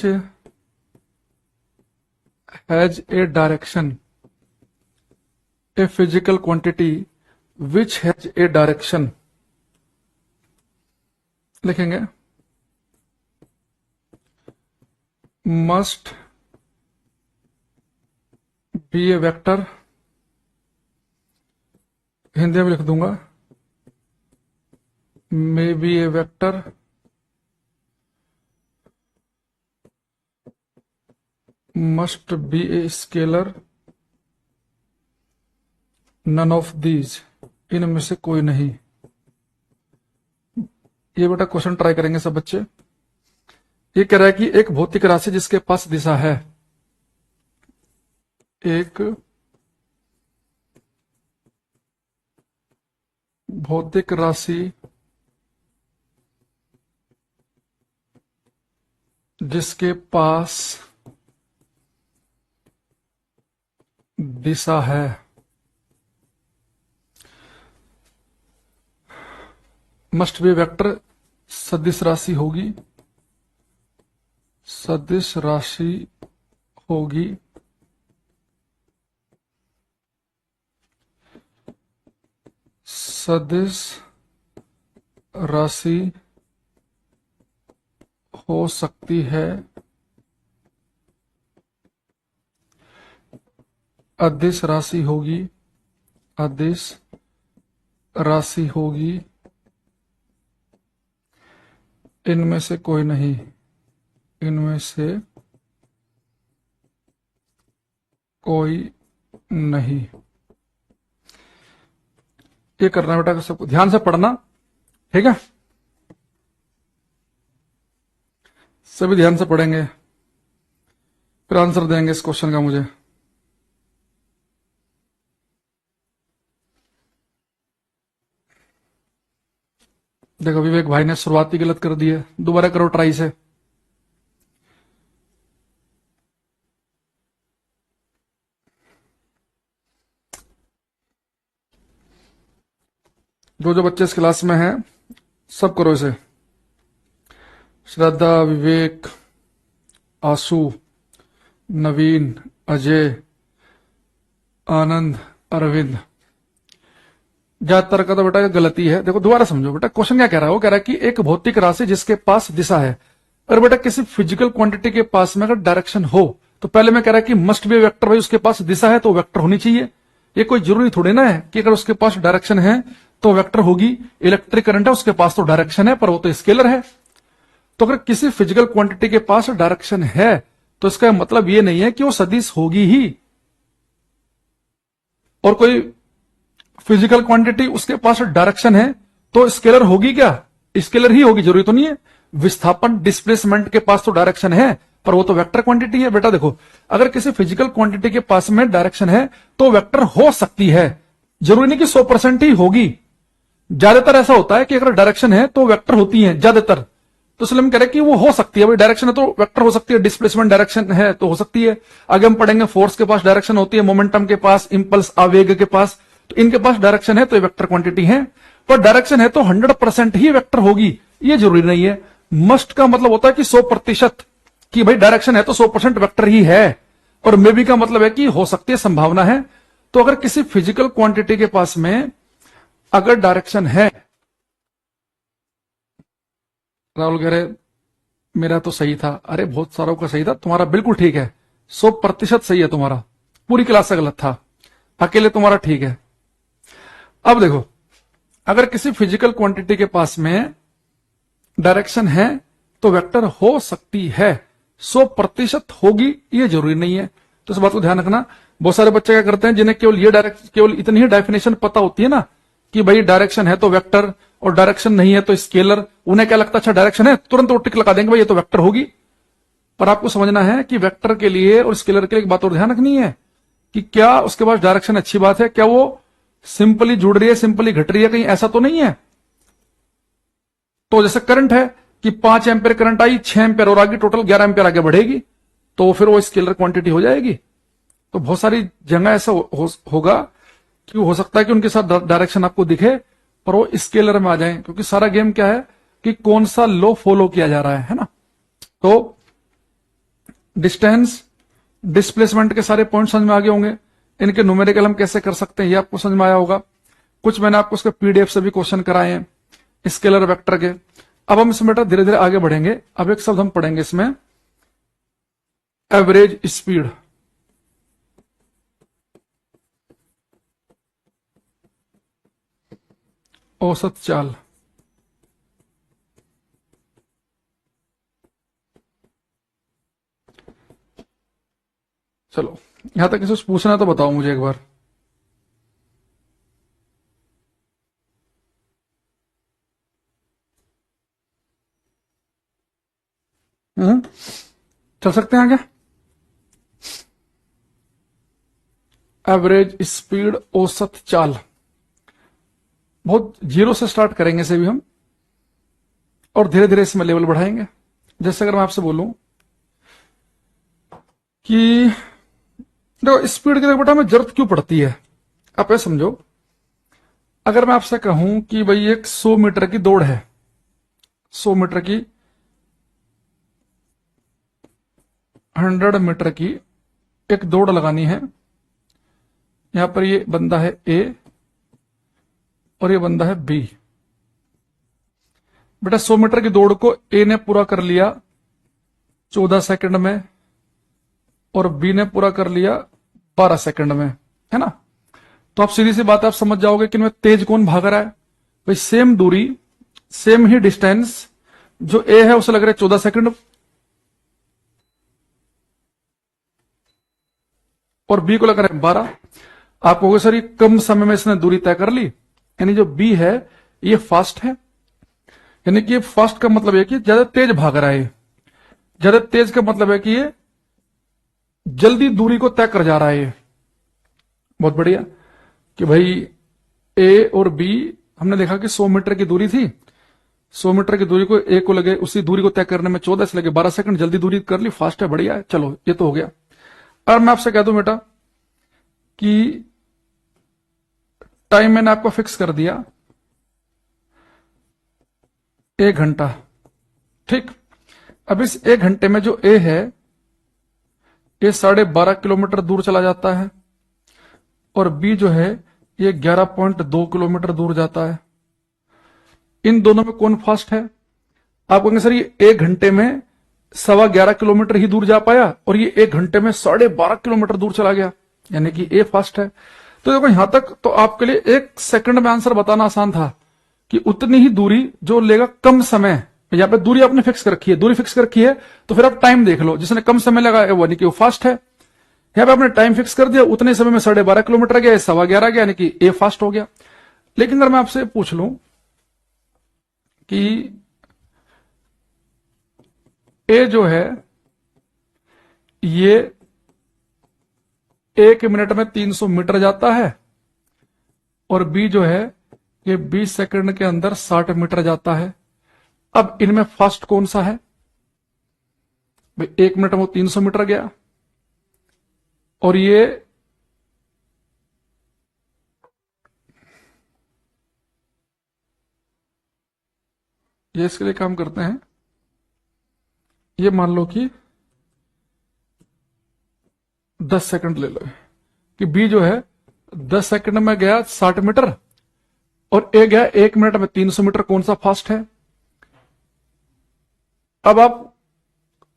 [SPEAKER 1] has a direction, a physical quantity which has a direction, लिखेंगे must be a vector, Hindi में लिख दूंगा may be a vector, must be a scalar none of these, इनमें से कोई नहीं। ये बेटा क्वेश्चन ट्राई करेंगे सब बच्चे। ये कह रहा है कि एक भौतिक राशि जिसके पास दिशा है, एक भौतिक राशि जिसके पास दिशा है, मस्ट बी वेक्टर, सदिश राशि होगी, सदिश राशि होगी, सदिश राशि हो सकती है, अदिश राशि होगी, अदिश राशि होगी, इनमें से कोई नहीं, इनमें से कोई नहीं। ये करना बेटा, सबको ध्यान से पढ़ना, ठीक है? सभी ध्यान से पढ़ेंगे, फिर आंसर देंगे इस क्वेश्चन का मुझे। देखो विवेक भाई ने शुरुआती गलत कर दी है, दोबारा करो ट्राई से। जो जो बच्चे इस क्लास में हैं सब करो इसे। श्रद्धा, विवेक, आशु, नवीन, अजय, आनंद, अरविंद। ज्यादातर का तो बेटा गलती है। देखो दोबारा समझो बेटा, क्वेश्चन क्या कह रहा है? वो कह रहा है कि एक भौतिक राशि जिसके पास दिशा है। अगर बेटा किसी फिजिकल क्वांटिटी के पास में अगर डायरेक्शन हो, तो पहले मैं कह रहा है कि मस्ट बी वेक्टर, भाई उसके पास दिशा है तो वेक्टर होनी चाहिए। ये कोई जरूरी थोड़ी ना है कि अगर उसके पास डायरेक्शन है तो वेक्टर होगी। इलेक्ट्रिक करंट है, उसके पास तो डायरेक्शन है पर वो तो स्केलर है। तो अगर किसी फिजिकल क्वांटिटी के पास डायरेक्शन है तो इसका मतलब ये नहीं है कि वो सदिश होगी ही। और कोई फिजिकल क्वांटिटी उसके पास डायरेक्शन है तो स्केलर होगी क्या? स्केलर ही होगी, जरूरी तो नहीं है। विस्थापन, डिस्प्लेसमेंट के पास तो डायरेक्शन है पर वो तो वेक्टर क्वांटिटी है। बेटा देखो, अगर किसी फिजिकल क्वांटिटी के पास में डायरेक्शन है तो वेक्टर हो सकती है, जरूरी नहीं कि 100% ही होगी। ज्यादातर ऐसा होता है कि अगर डायरेक्शन है तो वेक्टर होती है ज्यादातर। तो इसलिए हम कह रहे हैं कि वो हो सकती है, भाई डायरेक्शन है तो वेक्टर हो सकती है, डिस्प्लेसमेंट डायरेक्शन है तो हो सकती है। आगे हम पढ़ेंगे फोर्स के पास डायरेक्शन होती है, मोमेंटम के पास, इंपल्स आवेग के पास, तो इनके पास डायरेक्शन है तो ये वेक्टर क्वांटिटी है। पर डायरेक्शन है तो 100% ही वेक्टर होगी, ये जरूरी नहीं है। मस्ट का मतलब होता है कि 100%, कि भाई डायरेक्शन है तो 100% वेक्टर ही है। और मे बी का मतलब है कि हो सकती है, संभावना है। तो अगर किसी फिजिकल क्वांटिटी के पास में अगर डायरेक्शन है, राहुल कह रहे मेरा तो सही था। अरे बहुत सारों का सही था, तुम्हारा बिल्कुल ठीक है, 100% सही है तुम्हारा, पूरी क्लास से गलत था, अकेले तुम्हारा ठीक है। अब देखो, अगर किसी फिजिकल क्वांटिटी के पास में डायरेक्शन है तो वेक्टर हो सकती है, 100% होगी ये जरूरी नहीं है। तो इस बात को ध्यान रखना। बहुत सारे बच्चे क्या करते हैं जिन्हें केवल इतनी ही डेफिनेशन पता होती है ना कि भाई डायरेक्शन है तो वेक्टर और डायरेक्शन नहीं है तो स्केलर, उन्हें क्या लगता है अच्छा डायरेक्शन है तुरंत वो टिक लगा देंगे भाई ये तो वेक्टर होगी। पर आपको समझना है कि वेक्टर के लिए और स्केलर के लिए एक बात और ध्यान रखनी है कि क्या उसके पास डायरेक्शन अच्छी बात है, क्या वो सिंपली जुड़ रही है, सिंपली घट रही है, कहीं ऐसा तो नहीं है। तो जैसे करंट है कि 5 एम्पियर करंट आई, 6 एम्पियर और आगे, टोटल 11 एम्पियर आगे बढ़ेगी, तो फिर वो स्केलर क्वांटिटी हो जाएगी। तो बहुत सारी जगह ऐसा होगा कि हो सकता है कि उनके साथ डायरेक्शन आपको दिखे पर वो स्केलर में आ जाए, क्योंकि सारा गेम क्या है कि कौन सा लॉ फॉलो किया जा रहा है ना। तो डिस्टेंस, डिस्प्लेसमेंट के सारे पॉइंट समझ में आ गए होंगे। इनके न्यूमेरिकल हम कैसे कर सकते हैं ये आपको समझ में आया होगा। कुछ मैंने आपको उसके पीडीएफ से भी क्वेश्चन कराए हैं स्केलर वेक्टर के। अब हम इसमें बेटा धीरे धीरे आगे बढ़ेंगे। अब एक शब्द हम पढ़ेंगे इसमें, एवरेज स्पीड। औसत चाल। यहां तक किसी से पूछना है तो बताओ मुझे एक बार। चल सकते हैं आगे। एवरेज स्पीड, औसत चाल, बहुत जीरो से स्टार्ट करेंगे इसे भी हम, और धीरे धीरे इसमें लेवल बढ़ाएंगे। जैसे अगर मैं आपसे बोलूं कि देखो स्पीड की, देखो बेटा हमें जरूरत क्यों पड़ती है, आप ये समझो। अगर मैं आपसे कहूं कि भाई एक 100 मीटर की दौड़ है, 100 मीटर की, 100 मीटर की एक दौड़ लगानी है। यहां पर ये बंदा है ए और ये बंदा है बी। बेटा 100 मीटर की दौड़ को ए ने पूरा कर लिया 14 सेकंड में और बी ने पूरा कर लिया 12 सेकंड में, है ना। तो आप सीधी सी बात आप समझ जाओगे कि इनमें तेज कौन भाग रहा है। भाई सेम दूरी, सेम ही डिस्टेंस, जो ए है उसे लग रहा है 14 सेकंड और बी को लग रहा है 12। आप कहोगे सर ये कम समय में इसने दूरी तय कर ली, यानी जो बी है ये फास्ट है। यानी कि फास्ट का मतलब है कि ज्यादा तेज भाग रहा है। ज्यादा तेज का मतलब है कि ये जल्दी दूरी को तय कर जा रहा है। ये बहुत बढ़िया कि भाई ए और बी, हमने देखा कि 100 मीटर की दूरी थी, 100 मीटर की दूरी को ए को लगे, उसी दूरी को तय करने में 14 से लगे 12 सेकंड, जल्दी दूरी कर ली, फास्ट है, बढ़िया है। चलो ये तो हो गया। और मैं आपसे कह दूं बेटा कि टाइम मैंने आपको फिक्स कर दिया 1 घंटा, ठीक। अब इस 1 घंटे में जो ए है ये 12.5 किलोमीटर दूर चला जाता है और बी जो है ये 11.2 किलोमीटर दूर जाता है। इन दोनों में कौन फास्ट है? आप कहेंगे सर ये 1 घंटे में 11.25 किलोमीटर ही दूर जा पाया और ये 1 घंटे में 12.5 किलोमीटर दूर चला गया, यानी कि ए फास्ट है। तो देखो यहां तक तो आपके लिए 1 सेकंड में आंसर बताना आसान था कि उतनी ही दूरी जो लेगा कम समय। यहां पे दूरी आपने फिक्स कर रखी है, दूरी फिक्स कर रखी है तो फिर आप टाइम देख लो, जिसने कम समय लगा वो यानी कि वो फास्ट है। यहां पे आपने टाइम फिक्स कर दिया, उतने समय में 12.5 किलोमीटर गया, 11.25 गया, यानी कि ए फास्ट हो गया। लेकिन अगर मैं आपसे पूछ लूं कि ए जो है ये 1 मिनट में 300 मीटर जाता है और बी जो है ये 20 सेकंड के अंदर 60 मीटर जाता है, अब इनमें फास्ट कौन सा है? भाई 1 मिनट में वो 300 मीटर गया और ये इसके लिए काम करते हैं। ये मान लो कि 10 सेकंड ले लो कि बी जो है 10 सेकंड में गया 60 मीटर और ए गया 1 मिनट में 300 मीटर, कौन सा फास्ट है? अब आप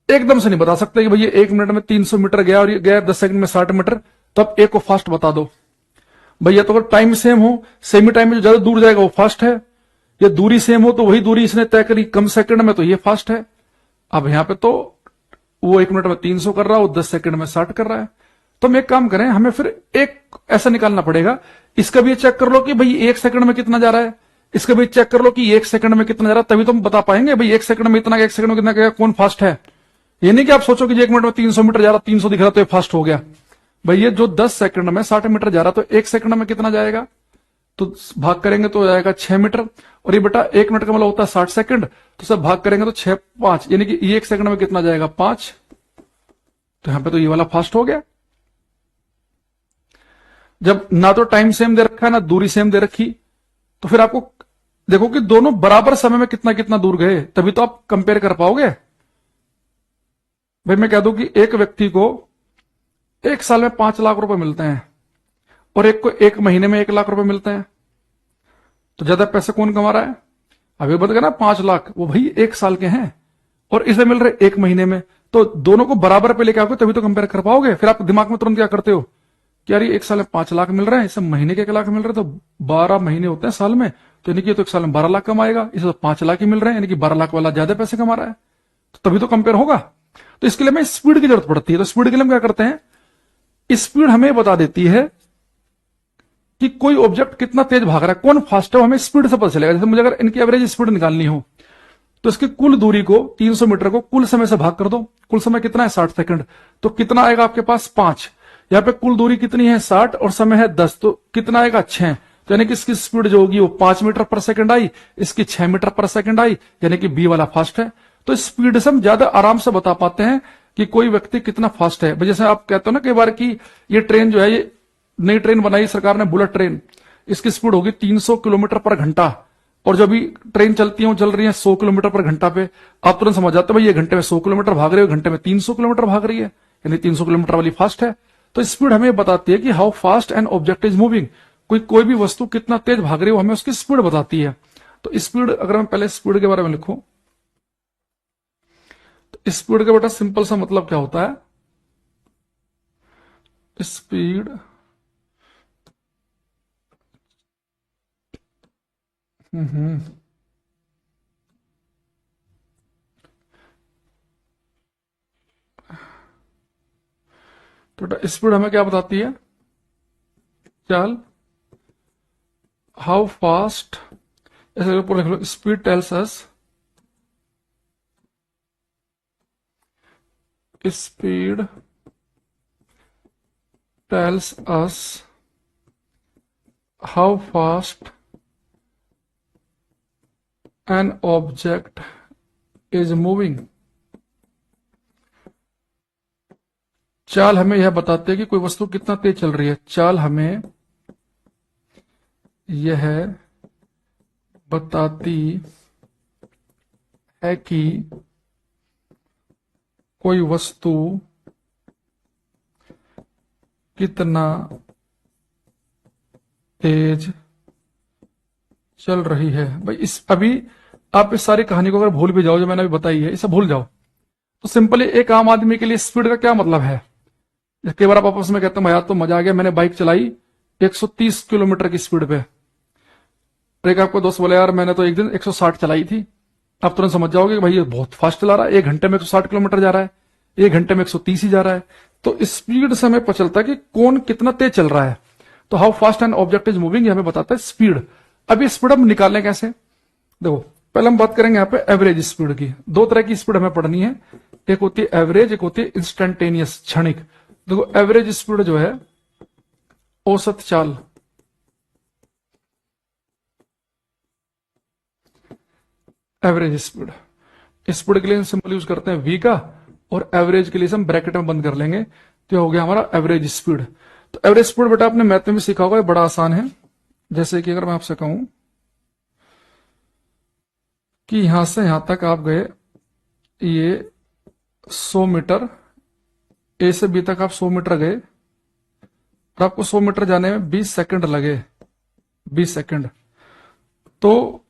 [SPEAKER 1] एकदम से नहीं बता सकते कि भाई ये 1 मिनट में 300 मीटर गया और ये गया 10 सेकंड में 60 मीटर, तो आप ए को फास्ट बता दो। भैया तो अगर टाइम सेम हो, सेमी टाइम में जो ज्यादा दूर जाएगा वो फास्ट है, या दूरी सेम हो तो वही दूरी इसने तय करी कम सेकंड में, तो ये फास्ट है। अब यहां पे तो वो 1 मिनट में 300 कर रहा है, वो 10 सेकंड में 60 कर रहा है। तो हम एक काम करें, हमें फिर एक ऐसा निकालना पड़ेगा, इसका भी चेक कर लो कि भाई 1 सेकंड में कितना जा रहा है, इसका भी चेक कर लो कि 1 सेकंड में कितना जा रहा है, तभी तो हम बता पाएंगे भाई 1 सेकंड में इतना, 1 सेकंड में कितना गया, कौन फास्ट है। ये नहीं कि आप सोचो कि 1 मिनट में 300 मीटर जा रहा, 300 दिख रहा तो ये फास्ट हो गया। भाई ये जो 10 सेकंड में 60 मीटर जा रहा तो 1 सेकंड में कितना जाएगा, तो भाग करेंगे तो जाएगा 6 मीटर, और ये बेटा 1 मिनट का मतलब होता है 60 सेकंड, तो सब भाग करेंगे तो 6 5, यानी कि 1 सेकंड में कितना जाएगा 5। तो यहां पे तो ये वाला फास्ट हो गया। जब ना तो टाइम सेम दे रखा है ना दूरी सेम दे रखी, तो फिर आपको देखो कि दोनों बराबर समय में कितना कितना दूर गए, तभी तो आप कंपेयर कर पाओगे। भाई मैं कह दूं कि एक व्यक्ति को 1 साल में 5 लाख रुपए मिलते हैं और एक को 1 महीने में 1 लाख रुपए मिलते हैं, तो ज्यादा पैसे कौन कमा रहा है? अभी बता गया ना 5 लाख, वो भाई 1 साल के हैं और इसे मिल रहे 1 महीने में, तो दोनों को बराबर पे लेके आओगे तभी तो कंपेयर कर पाओगे। फिर आप दिमाग में तुरंत क्या करते हो कि यार ये 1 साल में 5 लाख मिल रहे हैं, इसे महीने के 1 लाख मिल रहे हैं, तो 12 महीने होते हैं साल में, तो यानी कि तो 1 साल में 12 लाख कमाएगा, इसे तो 5 लाख ही मिल रहे हैं, यानी कि 12 लाख वाला ज्यादा पैसे कमा रहा है, तो तभी तो कंपेयर होगा। तो इसके लिए हमें स्पीड की जरूरत पड़ती है। तो स्पीड के लिए हम क्या करते हैं, स्पीड हमें बता देती है कि कोई ऑब्जेक्ट कितना तेज भाग रहा है, कौन फास्ट है, वो हमें स्पीड से पता चलेगा। जैसे मुझे अगर इनकी एवरेज स्पीड निकालनी हो तो इसकी कुल दूरी को 300 मीटर को कुल समय से भाग कर दो। कुल समय कितना है 60 सेकंड, तो कितना आएगा आपके पास 5। यहाँ पे कुल दूरी कितनी है 60 और समय है 10, तो कितना आएगा 6। तो यानी कि इसकी स्पीड जो होगी वो 5 मीटर पर सेकंड आई, इसकी 6 मीटर पर सेकंड आई, यानी कि बी वाला फास्ट है। तो स्पीड से हम ज्यादा आराम से बता पाते हैं कि कोई व्यक्ति कितना फास्ट है। जैसे आप कहते हो ना कई बार कि ये ट्रेन जो है, ये नई ट्रेन बनाई सरकार ने, बुलेट ट्रेन, इसकी स्पीड होगी 300 किलोमीटर पर घंटा, और जो भी ट्रेन चलती है वो चल रही है 100 किलोमीटर पर घंटा पे। आप तुरंत समझ जाते हो भाई ये घंटे में 100 किलोमीटर भाग रही है, घंटे में 300 किलोमीटर भाग रही है, यानी 300 किलोमीटर वाली फास्ट है। तो स्पीड हमें बताती है कि how fast an object is moving, कोई भी वस्तु कितना तेज भाग रही है वो हमें उसकी स्पीड बताती है। तो स्पीड, अगर मैं पहले स्पीड के बारे में लिखूं तो स्पीड का बेटा सिंपल सा मतलब क्या होता है, स्पीड तो बेटा स्पीड हमें क्या बताती है, चल हाउ फास्ट, ऐसे ऊपर लिख लो, speed tells us, speed tells us how fast an object is moving. चाल हमें यह बताती है कि कोई वस्तु कितना तेज चल रही है। चाल हमें यह बताती है कि कोई वस्तु कितना तेज चल रही है। भाई इस अभी आप इस सारी कहानी को अगर भूल भी जाओ जो मैंने अभी बताई है, इसे भूल जाओ, तो सिंपली एक आम आदमी के लिए स्पीड का क्या मतलब है। कई बार आप आपस में कहते हैं यार तो मजा आ गया, मैंने बाइक चलाई 130 किलोमीटर की स्पीड पे, एक आपको दोस्त बोले यार मैंने तो एक दिन 160 चलाई थी। आप तुरंत समझ जाओगे कि भाई ये बहुत फास्ट चला रहा है, 1 घंटे में 160 किलोमीटर जा रहा है, 1 घंटे में 130 ही जा रहा है। तो स्पीड से हमें पता चलता है कि कौन कितना तेज चल रहा है। तो how fast an object is moving ये हमें बताता है स्पीड। अब ये स्पीड हम निकालें कैसे, देखो पहले हम बात करेंगे यहाँ पे एवरेज स्पीड की। दो तरह की स्पीड हमें पढ़नी है, एक होती है एवरेज, एक होती है इंस्टेंटेनियस, क्षणिक। देखो एवरेज स्पीड जो है औसत चाल, एवरेज स्पीड, स्पीड के लिए सिंपल यूज करते हैं वी का, और एवरेज के लिए हम ब्रैकेट में बंद कर लेंगे, तो हो गया हमारा एवरेज स्पीड। तो एवरेज स्पीड बेटा आपने मैथ में भी सीखा होगा, ये बड़ा आसान है। जैसे कि अगर मैं आपसे कहूं कि यहां से यहां तक आप गए, ये 100 मीटर, ए से बी तक आप 100 मीटर गए, और आपको 100 मीटर जाने में 20 सेकंड लगे, 20 सेकंड। तो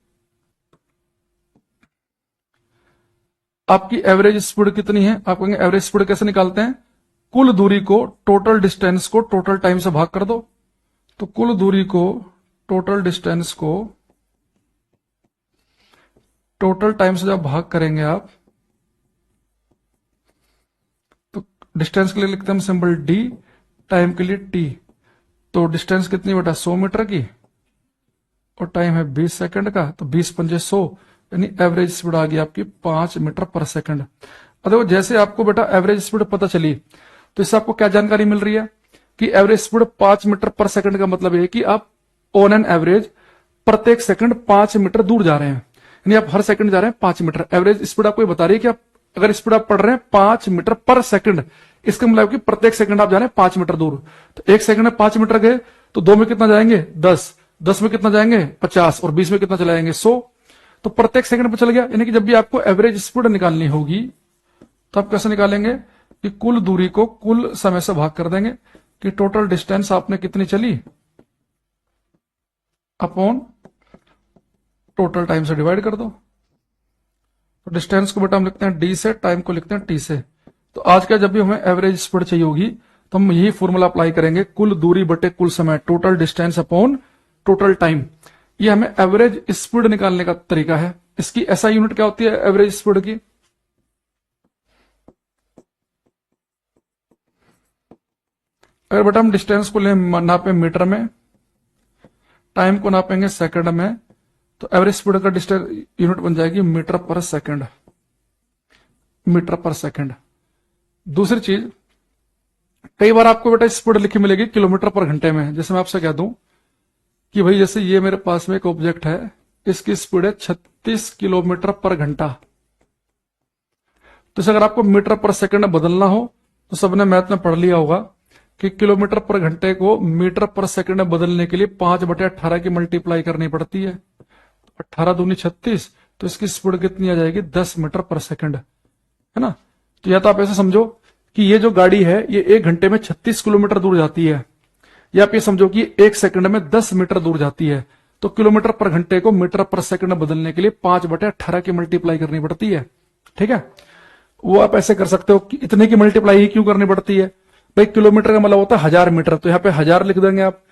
[SPEAKER 1] आपकी एवरेज स्पीड कितनी है, आप कहेंगे एवरेज स्पीड कैसे निकालते हैं, कुल दूरी को टोटल डिस्टेंस को टोटल टाइम से भाग कर दो। तो कुल दूरी को टोटल डिस्टेंस को टोटल टाइम से जब भाग करेंगे आप, तो डिस्टेंस के लिए लिखते हैं हम सिंबल डी, टाइम के लिए टी। तो डिस्टेंस कितनी बेटा 100 मीटर की, और टाइम है 20 सेकंड का, तो 20 पंजे 100, यानी एवरेज स्पीड आ गई आपकी 5 मीटर पर सेकंड। अब देखो जैसे आपको बेटा एवरेज स्पीड पता चली, तो इससे आपको क्या जानकारी मिल रही है कि एवरेज स्पीड 5 मीटर पर सेकंड का मतलब है कि आप ऑन एन एवरेज प्रत्येक सेकंड 5 मीटर दूर जा रहे हैं, यानी आप हर सेकंड जा रहे हैं 5 मीटर। एवरेज स्पीड आपको बता रही है कि आप अगर स्पीड आप पढ़ रहे हैं 5 मीटर पर सेकंड, इसका मतलब कि प्रत्येक सेकंड आप जा रहे हैं 5 मीटर दूर। तो एक सेकंड में 5 मीटर गए, तो 2 में कितना जाएंगे 10, 10 में कितना जाएंगे 50, और 20 में कितना चले जाएंगे 100। तो प्रत्येक सेकंड पर चल गया। यानी कि जब भी आपको एवरेज स्पीड निकालनी होगी तो आप कैसे निकालेंगे कि कुल दूरी को कुल समय से भाग कर देंगे, कि टोटल डिस्टेंस आपने कितनी चली अपॉन टोटल टाइम से डिवाइड कर दो। तो डिस्टेंस को बेटा हम लिखते हैं डी से, टाइम को लिखते हैं टी से। तो आज का जब भी हमें एवरेज स्पीड चाहिए होगी तो हम यही फॉर्मूला अप्लाई करेंगे, कुल दूरी बटे कुल समय, total distance upon total time. ये हमें एवरेज स्पीड निकालने का तरीका है। इसकी ऐसा यूनिट क्या होती है एवरेज स्पीड की, अगर बेटा हम डिस्टेंस को नापे मीटर में, टाइम को नापेंगे सेकंड में, तो एवरेज स्पीड का डिस्टेंस यूनिट बन जाएगी मीटर पर सेकंड, मीटर पर सेकंड। दूसरी चीज, कई बार आपको बेटा स्पीड लिखी मिलेगी किलोमीटर पर घंटे में। जैसे मैं आपसे कह दूं कि भाई जैसे ये मेरे पास में एक ऑब्जेक्ट है, इसकी स्पीड है 36 किलोमीटर पर घंटा। तो अगर आपको मीटर पर सेकंड बदलना हो तो सबने मैथ में पढ़ लिया होगा कि किलोमीटर पर घंटे को मीटर पर सेकंड में बदलने के लिए 5/18 की मल्टीप्लाई करनी पड़ती है। 18 दूनी 36, तो इसकी स्पीड कितनी आ जाएगी 10 मीटर पर सेकंड, है ना। तो या तो आप ऐसे समझो कि ये जो गाड़ी है ये 1 घंटे में 36 किलोमीटर दूर जाती है, या आप ये समझो कि 1 सेकंड में 10 मीटर दूर जाती है। तो किलोमीटर पर घंटे को मीटर पर सेकंड में बदलने के लिए 5/18 की मल्टीप्लाई करनी पड़ती है, ठीक है। वो आप ऐसे कर सकते हो कि इतने की मल्टीप्लाई ही क्यों करनी पड़ती है भाई, किलोमीटर का मतलब होता है 1000 मीटर, तो यहाँ पे 1000 लिख देंगे आप।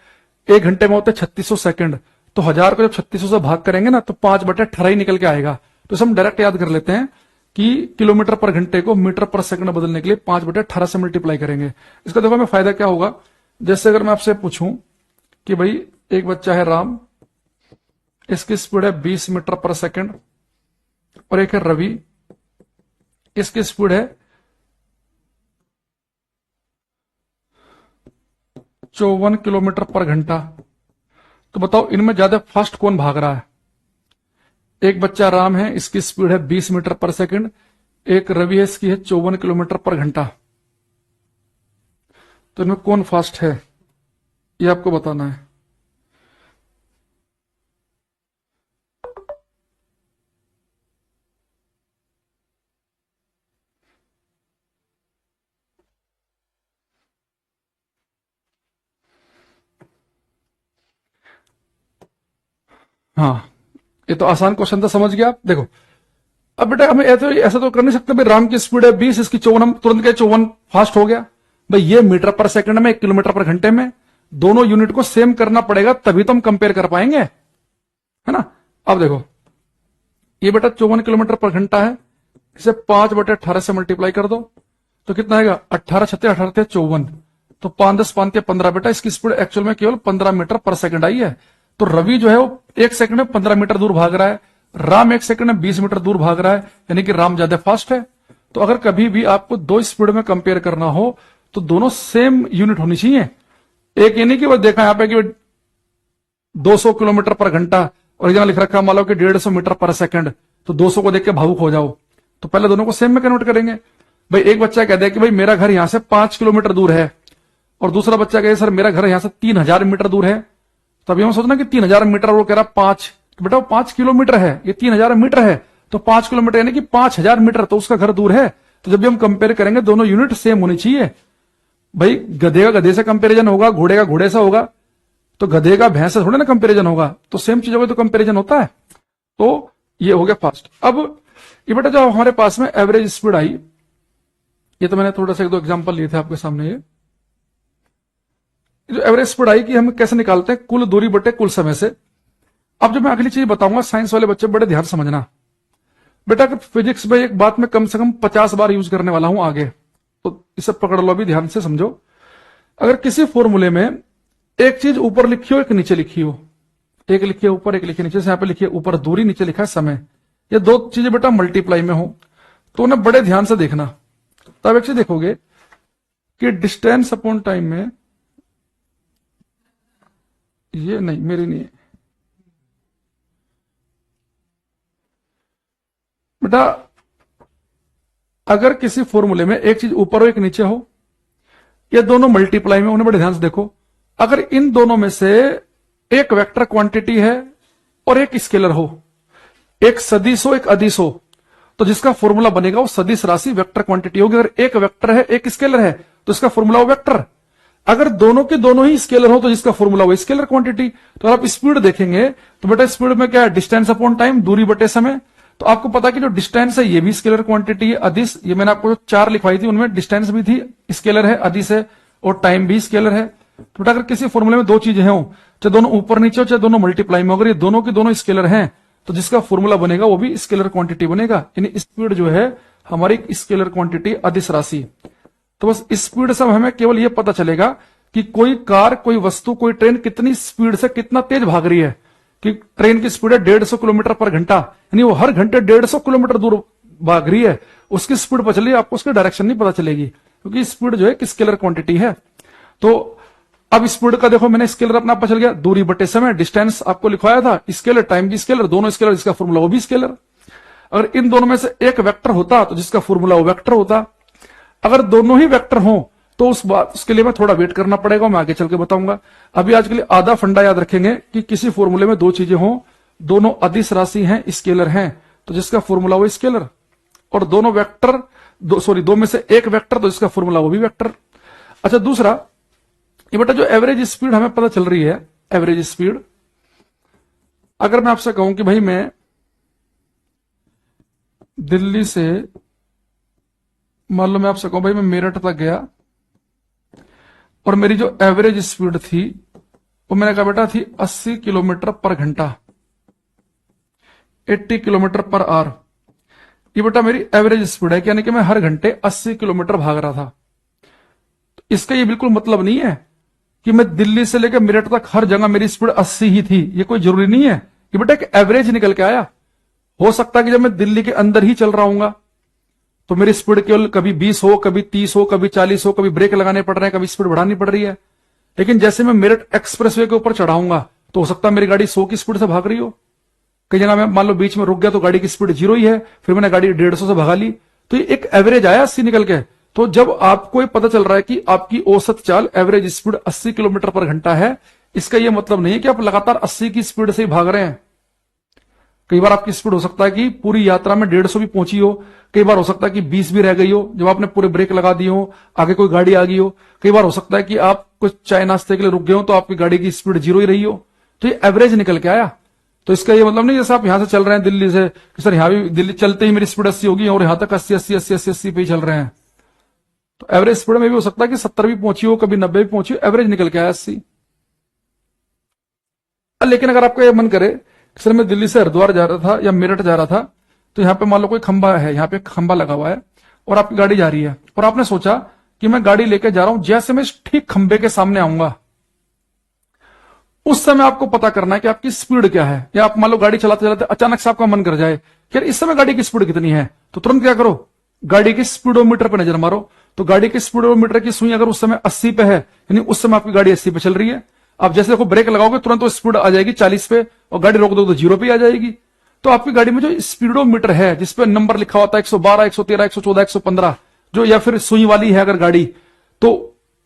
[SPEAKER 1] 1 घंटे में होता है 3600 सेकंड, तो 1000 को जब 3600 से भाग करेंगे ना तो 5/18 ही निकल के आएगा। तो हम डायरेक्ट याद कर लेते हैं कि किलोमीटर पर घंटे को मीटर पर सेकंड बदलने के लिए 5/18 से मल्टीप्लाई करेंगे। इसका देखो हमें फायदा क्या होगा। जैसे अगर मैं आपसे पूछूं कि भाई एक बच्चा है राम, इसकी स्पीड है 20 मीटर पर सेकंड, और एक है रवि, इसकी स्पीड है 54 किलोमीटर पर घंटा। तो बताओ इनमें ज्यादा फास्ट कौन भाग रहा है। एक बच्चा राम है, इसकी स्पीड है 20 मीटर पर सेकंड, एक रवि है, इसकी है 54 किलोमीटर पर घंटा। तो इनमें कौन फास्ट है ये आपको बताना है। हाँ, ये तो आसान क्वेश्चन था, समझ गया आप। देखो अब बेटा हमें ऐसा तो कर नहीं सकते भाई राम की स्पीड है 20, इसकी 54, हम तुरंत के 54 फास्ट हो गया भाई। ये मीटर पर सेकंड में, 1 किलोमीटर पर घंटे में, दोनों यूनिट को सेम करना पड़ेगा तभी तो हम कंपेयर कर पाएंगे, है ना। अब देखो ये बेटा 54 किलोमीटर पर घंटा है, इसे 5/18 से मल्टीप्लाई कर दो तो कितना आएगा 18 छत्ते 18 54, तो 5 10 5 15। बेटा इसकी स्पीड एक्चुअल में केवल 15 मीटर पर सेकंड आई है। तो रवि जो है वो 1 सेकंड में 15 मीटर दूर भाग रहा है, राम 1 सेकंड में 20 मीटर दूर भाग रहा है, यानी कि राम ज्यादा फास्ट है। तो अगर कभी भी आपको दो स्पीड में कंपेयर करना हो तो दोनों सेम यूनिट होनी चाहिए। एक ये नहीं कि वो देखा यहां पे कि 200 किलोमीटर पर घंटा और यहां लिख रखा मान लो कि 150 मीटर पर सेकंड, तो 200 को देख के भावुक हो जाओ। तो पहले दोनों को सेम में कन्वर्ट करेंगे। भाई एक बच्चा कह दे कि भाई मेरा घर यहां से 5 किलोमीटर दूर है, और दूसरा बच्चा कहे सर मेरा घर यहां से 3000 मीटर दूर है। तभी हम सोचना कि 3000 मीटर, वो कह रहा 5, तो बेटा वो 5 किलोमीटर है, ये 3000 मीटर है, तो 5 किलोमीटर यानी कि 5000 मीटर, तो उसका घर दूर है। तो जब भी हम कंपेयर करेंगे दोनों यूनिट सेम होनी चाहिए। भाई गधे का गधे से कंपेरिजन होगा, घोड़े का घोड़े से होगा, तो गधे का भैंस से थोड़े ना कंपेरिजन होगा, तो सेम चीजों का तो कंपेरिजन होता है। तो ये हो गया फास्ट। अब ये बेटा जो हमारे पास में एवरेज स्पीड आई, ये तो मैंने थोड़ा सा 1-2 एग्जांपल लिए थे आपके सामने। ये जो एवरेज स्पीड आई की हम कैसे निकालते हैं, कुल दूरी बटे कुल समय से। अब जो मैं अगली चीज बताऊंगा साइंस वाले बच्चे बड़े ध्यान समझना। बेटा अगर फिजिक्स में एक बात मैं कम से कम 50 बार यूज करने वाला हूं आगे, तो इसे पकड़ लो, अभी ध्यान से समझो। अगर किसी फॉर्मूले में एक चीज ऊपर लिखी हो एक नीचे लिखी हो, एक लिखी है ऊपर एक लिखी नीचे, यहां पे लिखी है ऊपर दूरी नीचे लिखा है समय, ये दो चीजें बेटा मल्टीप्लाई में हो तो उन्हें बड़े ध्यान से देखना। तब एक चीज देखोगे कि डिस्टेंस अपॉन टाइम में, ये नहीं मेरी नहीं है बेटा, अगर किसी फॉर्मूले में एक चीज ऊपर हो एक नीचे हो, ये दोनों मल्टीप्लाई में, उन्हें बड़े ध्यान से देखो। अगर इन दोनों में से एक वेक्टर क्वांटिटी है और एक स्केलर हो, एक सदिश हो एक अदिश हो, तो जिसका फॉर्मूला बनेगा वो सदिश राशि वेक्टर क्वांटिटी होगी। अगर एक वेक्टर है एक स्केलर है तो इसका फॉर्मूला वो वेक्टर। अगर दोनों के दोनों ही स्केलर हो तो जिसका फॉर्मूला वो स्केलर क्वांटिटी। तो आप स्पीड देखेंगे तो बेटा स्पीड में क्या है, डिस्टेंस अपॉन टाइम, दूरी बटे समय। तो आपको पता कि जो डिस्टेंस है ये भी स्केलर क्वांटिटी है। अदिश, ये मैंने आपको जो 4 लिखवाई थी उनमें डिस्टेंस भी थी, स्केलर है, अदिश है, और टाइम भी स्केलर है। तो बेटा अगर किसी फॉर्मूले में दो चीजें हो, चाहे दोनों ऊपर नीचे हो चाहे दोनों मल्टीप्लाई में, अगर ये दोनों की दोनों स्केलर हैं तो जिसका फॉर्मूला बनेगा वो भी स्केलर क्वांटिटी बनेगा। यानी स्पीड जो है हमारी स्केलर क्वांटिटी, अदिश राशि। तो बस स्पीड से हमें केवल ये पता चलेगा कि कोई कार, कोई वस्तु, कोई ट्रेन कितनी स्पीड से कितना तेज भाग रही है। कि ट्रेन की स्पीड है 150 किलोमीटर पर घंटा, यानी वो हर घंटे 150 किलोमीटर दूर भाग रही है, उसकी स्पीड पता चली, आपको उसकी डायरेक्शन नहीं पता चलेगी, क्योंकि स्पीड जो है एक स्केलर क्वांटिटी है। तो अब स्पीड का देखो, मैंने स्केलर अपना पता चल गया, दूरी बटे समय, डिस्टेंस आपको लिखवाया था, स्केलर, टाइम की स्केलर, दोनों स्केलर, जिसका फॉर्मूला वो भी स्केलर। अगर इन दोनों में से एक वेक्टर होता तो जिसका फॉर्मूला वो वेक्टर होता। अगर दोनों ही वेक्टर हो तो उसके लिए मैं थोड़ा वेट करना पड़ेगा, मैं आगे चल के बताऊंगा। अभी आज के लिए आधा फंडा याद रखेंगे कि किसी फॉर्मूले में दो चीजें हों, दोनों अदिश राशि हैं, स्केलर हैं, तो जिसका फॉर्मूला वो स्केलर, और दोनों वेक्टर, दो में से एक वेक्टर, तो जिसका फॉर्मूला वो भी वेक्टर। अच्छा, दूसरा, ये बेटा जो एवरेज स्पीड हमें पता चल रही है, एवरेज स्पीड, अगर मैं आपसे कहूं कि भाई मैं दिल्ली से, मान लो मैं आपसे कहूं भाई मैं मेरठ तक गया और मेरी जो एवरेज स्पीड थी वो मैंने कहा बेटा थी 80 किलोमीटर पर घंटा, 80 किलोमीटर पर आवर। ये बेटा मेरी एवरेज स्पीड है, यानी कि मैं हर घंटे 80 किलोमीटर भाग रहा था। तो इसका ये बिल्कुल मतलब नहीं है कि मैं दिल्ली से लेकर मेरठ तक हर जगह मेरी स्पीड 80 ही थी, ये कोई जरूरी नहीं है। ये बेटा एक एवरेज निकल के आया। हो सकता है कि जब मैं दिल्ली के अंदर ही चल रहा हूंगा तो मेरी स्पीड केवल कभी 20 हो, कभी 30 हो, कभी 40 हो, कभी ब्रेक लगाने पड़ रहे हैं, कभी स्पीड बढ़ानी पड़ रही है। लेकिन जैसे मैं मेरठ एक्सप्रेसवे के ऊपर चढ़ाऊंगा तो हो सकता है मेरी गाड़ी 100 की स्पीड से भाग रही हो। कई जगह मैं मान लो बीच में रुक गया तो गाड़ी की स्पीड 0 ही है, फिर मैंने गाड़ी 150 से भगा ली, तो ये एक एवरेज आया 80 निकल के। तो जब आपको ये पता चल रहा है कि आपकी औसत चाल, एवरेज स्पीड 80 किलोमीटर पर घंटा है, इसका यह मतलब नहीं है कि आप लगातार 80 की स्पीड से ही भाग रहे हैं। कई बार आपकी स्पीड हो सकता है कि पूरी यात्रा में 150 भी पहुंची हो, कई बार हो सकता है कि 20 भी रह गई हो जब आपने पूरे ब्रेक लगा दिए हो, आगे कोई गाड़ी आ गई हो। कई बार हो सकता है कि आप कुछ चाय नाश्ते के लिए रुक गए हो तो आपकी गाड़ी की स्पीड 0 ही रही हो। तो ये एवरेज निकल के आया। तो इसका ये मतलब नहीं जैसे आप यहां से चल रहे हैं दिल्ली से कि सर यहां भी दिल्ली चलते ही मेरी स्पीड 80 होगी और यहां तक 80 पे ही चल रहे हैं। तो एवरेज स्पीड में भी हो सकता है कि 70 भी पहुंची हो, कभी 90 भी पहुंची हो, एवरेज निकल के आया 80। लेकिन अगर आपका यह मन करे सर मैं दिल्ली से हरिद्वार जा रहा था या मेरठ जा रहा था, तो यहां पे मान लो कोई खंबा है, यहां पे खंबा लगा हुआ है और आपकी गाड़ी जा रही है और आपने सोचा कि मैं गाड़ी लेके जा रहा हूं, जैसे मैं ठीक खंबे के सामने आऊंगा उस समय आपको पता करना है कि आपकी स्पीड क्या है। या आप मान लो गाड़ी चलाते चलाते अचानक से आपका मन कर जाए कि इस समय गाड़ी की स्पीड कितनी है, तो तुरंत क्या करो, गाड़ी के स्पीडोमीटर पर नजर मारो। तो गाड़ी के स्पीडोमीटर की सुई अगर उस समय 80 पे है, यानी उस समय आपकी गाड़ी 80 पे चल रही है। आप जैसे देखो ब्रेक लगाओगे तुरंत वो स्पीड आ जाएगी 40 पे और गाड़ी रोक दो तो 0 पे आ जाएगी। तो आपकी गाड़ी में जो स्पीडोमीटर है जिसपे नंबर लिखा होता है 112, 113, 114, 115, जो या फिर सुई वाली है अगर गाड़ी, तो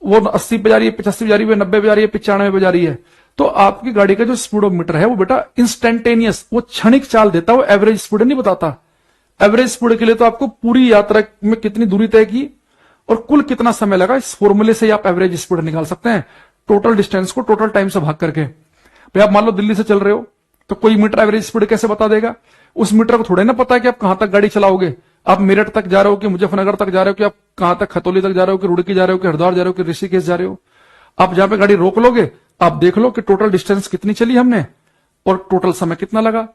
[SPEAKER 1] वो 80 पे जा रही है, 85 पे जा रही है, 90 पे जा रही है, 95 पे जा रही है, तो आपकी गाड़ी का जो स्पीडोमीटर है वो बेटा इंस्टेंटेनियस, वो क्षणिक चाल देता है, वो एवरेज स्पीड नहीं बताता। एवरेज स्पीड के लिए तो आपको पूरी यात्रा में कितनी दूरी तय की और कुल कितना समय लगा, इस फॉर्मूले से आप एवरेज स्पीड निकाल सकते हैं, टोटल डिस्टेंस को टोटल टाइम से भाग करके। भाई आप मान लो दिल्ली से चल रहे हो तो कोई मीटर एवरेज स्पीड कैसे बता देगा? उस मीटर को थोड़ा ना पता है कि आप कहां तक गाड़ी चलाओगे, आप मेरठ तक जा रहे हो कि मुजफ्फरनगर तक जा रहे हो कि आप कहां तक खतौली तक जा रहे हो कि रुड़की जा रहे हो कि हरिद्वार जा रहे हो कि ऋषिकेश जा रहे हो। आप जहां पे गाड़ी रोक लोगे आप देख लो कि टोटल डिस्टेंस कितनी चली हमने और टोटल समय कितना लगा।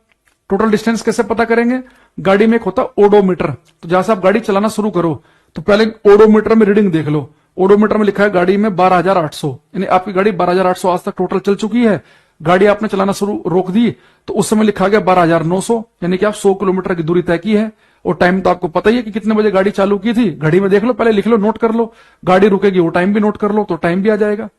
[SPEAKER 1] टोटल डिस्टेंस कैसे पता करेंगे? गाड़ी में एक होता है ओडोमीटर, तो जहां से आप गाड़ी चलाना शुरू करो तो पहले ओडोमीटर में रीडिंग देख लो। ओडोमीटर में लिखा है गाड़ी में 12,800, यानी आपकी गाड़ी 12,800 आज तक टोटल चल चुकी है। गाड़ी आपने चलाना शुरू रोक दी तो उस समय लिखा गया 12,900, यानी कि आप 100 किलोमीटर की दूरी तय की है। और टाइम तो आपको पता ही है कि कितने बजे गाड़ी चालू की थी, घड़ी में देख लो, पहले लिख लो, नोट कर लो, गाड़ी रुकेगी वो टाइम भी नोट कर लो तो टाइम भी आ जाएगा।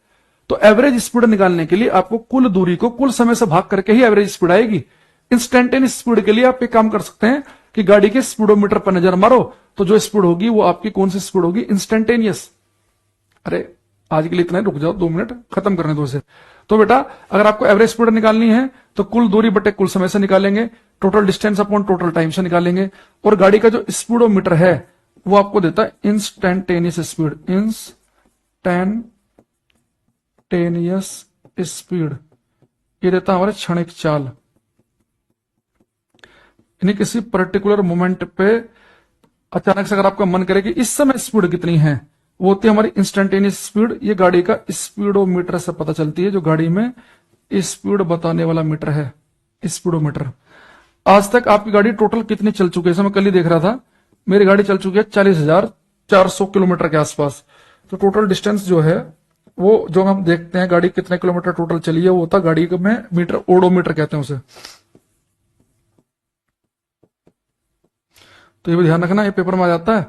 [SPEAKER 1] तो एवरेज स्पीड निकालने के लिए आपको कुल दूरी को कुल समय से भाग करके ही एवरेज स्पीड आएगी। इंस्टेंटेनियस स्पीड के लिए आप एक काम कर सकते हैं कि गाड़ी के स्पीडोमीटर पर नजर मारो तो जो स्पीड होगी वो आपकी कौन सी स्पीड होगी? इंस्टेंटेनियस। अरे आज के लिए इतना ही, रुक जाओ 2 मिनट, खत्म करने दो इसे। तो बेटा अगर आपको एवरेज स्पीड निकालनी है तो कुल दूरी बटे कुल समय से निकालेंगे, total distance upon total time से निकालेंगे, और गाड़ी का जो स्पीडोमीटर है वो आपको देता है इंस्टेंटेनियस स्पीड, इंस्टेंटेनियस स्पीड, ये देता है हमारे क्षणिक चाल। यानी किसी पर्टिकुलर मोमेंट पे अचानक से अगर आपका मन करे कि इस समय स्पीड कितनी है, वो होती है हमारी इंस्टेंटेनियस स्पीड। ये गाड़ी का स्पीडोमीटर से पता चलती है, जो गाड़ी में स्पीड बताने वाला मीटर है, स्पीडोमीटर। आज तक आपकी गाड़ी टोटल कितनी चल चुकी है? मैं कल ही देख रहा था, मेरी गाड़ी चल चुकी है 40,400 किलोमीटर के आसपास। तो टोटल डिस्टेंस जो है वो जो हम देखते हैं गाड़ी कितने किलोमीटर टोटल चली है, वो होता गाड़ी में मीटर, ओडोमीटर कहते हैं उसे। तो ये भी ध्यान रखना, ये पेपर में आ जाता है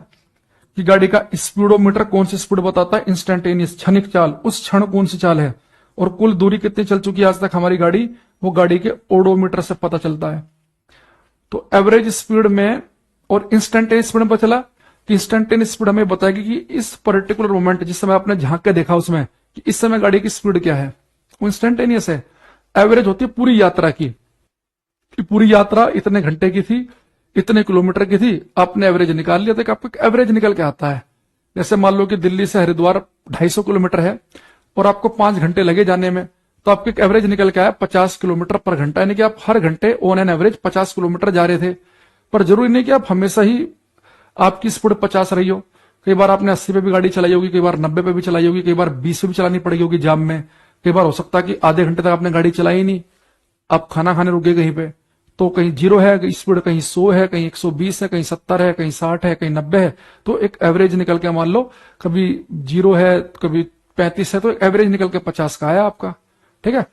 [SPEAKER 1] कि गाड़ी का स्पीडोमीटर कौन सी स्पीड बताता है, इंस्टेंटेनियस क्षणिक चाल, उस क्षण कौन सी चाल है, और कुल दूरी कितनी चल चुकी है आज तक हमारी गाड़ी, वो गाड़ी के ओडोमीटर से पता चलता है। तो एवरेज स्पीड में और इंस्टेंटेनियस स्पीड में पता चला कि इंस्टेंटेनियस स्पीड हमें बताएगी कि इस पर्टिकुलर मोमेंट जिस समय आपने झांक के देखा उसमें कि इस समय गाड़ी की स्पीड क्या है, वो इंस्टेंटेनियस है। एवरेज होती है पूरी यात्रा की, कि पूरी यात्रा इतने घंटे की थी, इतने किलोमीटर की थी, आपने एवरेज निकाल लिया तो आपको एवरेज निकल के आता है। जैसे मान लो कि दिल्ली से हरिद्वार 250 किलोमीटर है और आपको 5 घंटे लगे जाने में, तो आपको एक एवरेज निकल के आया 50 किलोमीटर पर घंटा, यानी कि आप हर घंटे ऑन एन एवरेज 50 किलोमीटर जा रहे थे। पर जरूरी नहीं कि आप हमेशा ही आपकी स्पीड 50 रही हो, कई बार आपने 80 पे भी गाड़ी चलाई होगी, कई बार 90 पे भी चलाई होगी, कई बार 20 पे भी चलानी पड़ी होगी जाम में, कई बार हो सकता है कि आधे घंटे तक आपने गाड़ी चलाई नहीं, आप खाना खाने रुके कहीं पे, तो कहीं 0 है कहीं स्पीड, कहीं 100 है, कहीं 120 है, कहीं 70 है, कहीं 60 है, कहीं 90 है, तो एक एवरेज निकल के मान लो कभी 0 है, कभी 35 है, तो एवरेज निकल के 50 का आया आपका। ठीक है,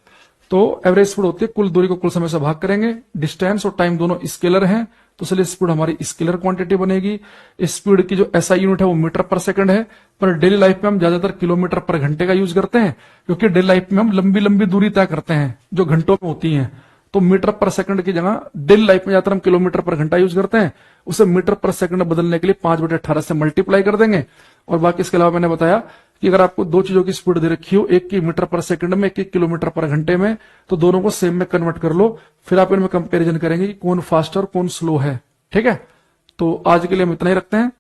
[SPEAKER 1] तो एवरेज स्पीड होती है कुल दूरी को कुल समय से भाग करेंगे, डिस्टेंस और टाइम दोनों स्केलर हैं, तो इसलिए स्पीड हमारी स्केलर क्वांटिटी बनेगी। स्पीड की जो एसआई यूनिट है वो मीटर पर सेकंड है, पर डेली लाइफ में हम ज्यादातर किलोमीटर पर घंटे का यूज करते हैं, क्योंकि डेली लाइफ में हम लंबी लंबी दूरी तय करते हैं जो घंटों में होती है, तो मीटर पर सेकंड की जगह डेली लाइफ में ज्यादातर हम किलोमीटर पर घंटा यूज करते हैं, उसे मीटर पर सेकंड बदलने के लिए 5/18 से मल्टीप्लाई कर देंगे। और बाकी इसके अलावा मैंने बताया कि अगर आपको दो चीजों की स्पीड दे रखी हो, एक की मीटर पर सेकंड में, एक किलोमीटर पर घंटे में, तो दोनों को सेम में कन्वर्ट कर लो, फिर आप इनमें कंपैरिजन करेंगे कि कौन फास्ट और कौन स्लो है। ठीक है, तो आज के लिए हम इतना ही रखते हैं।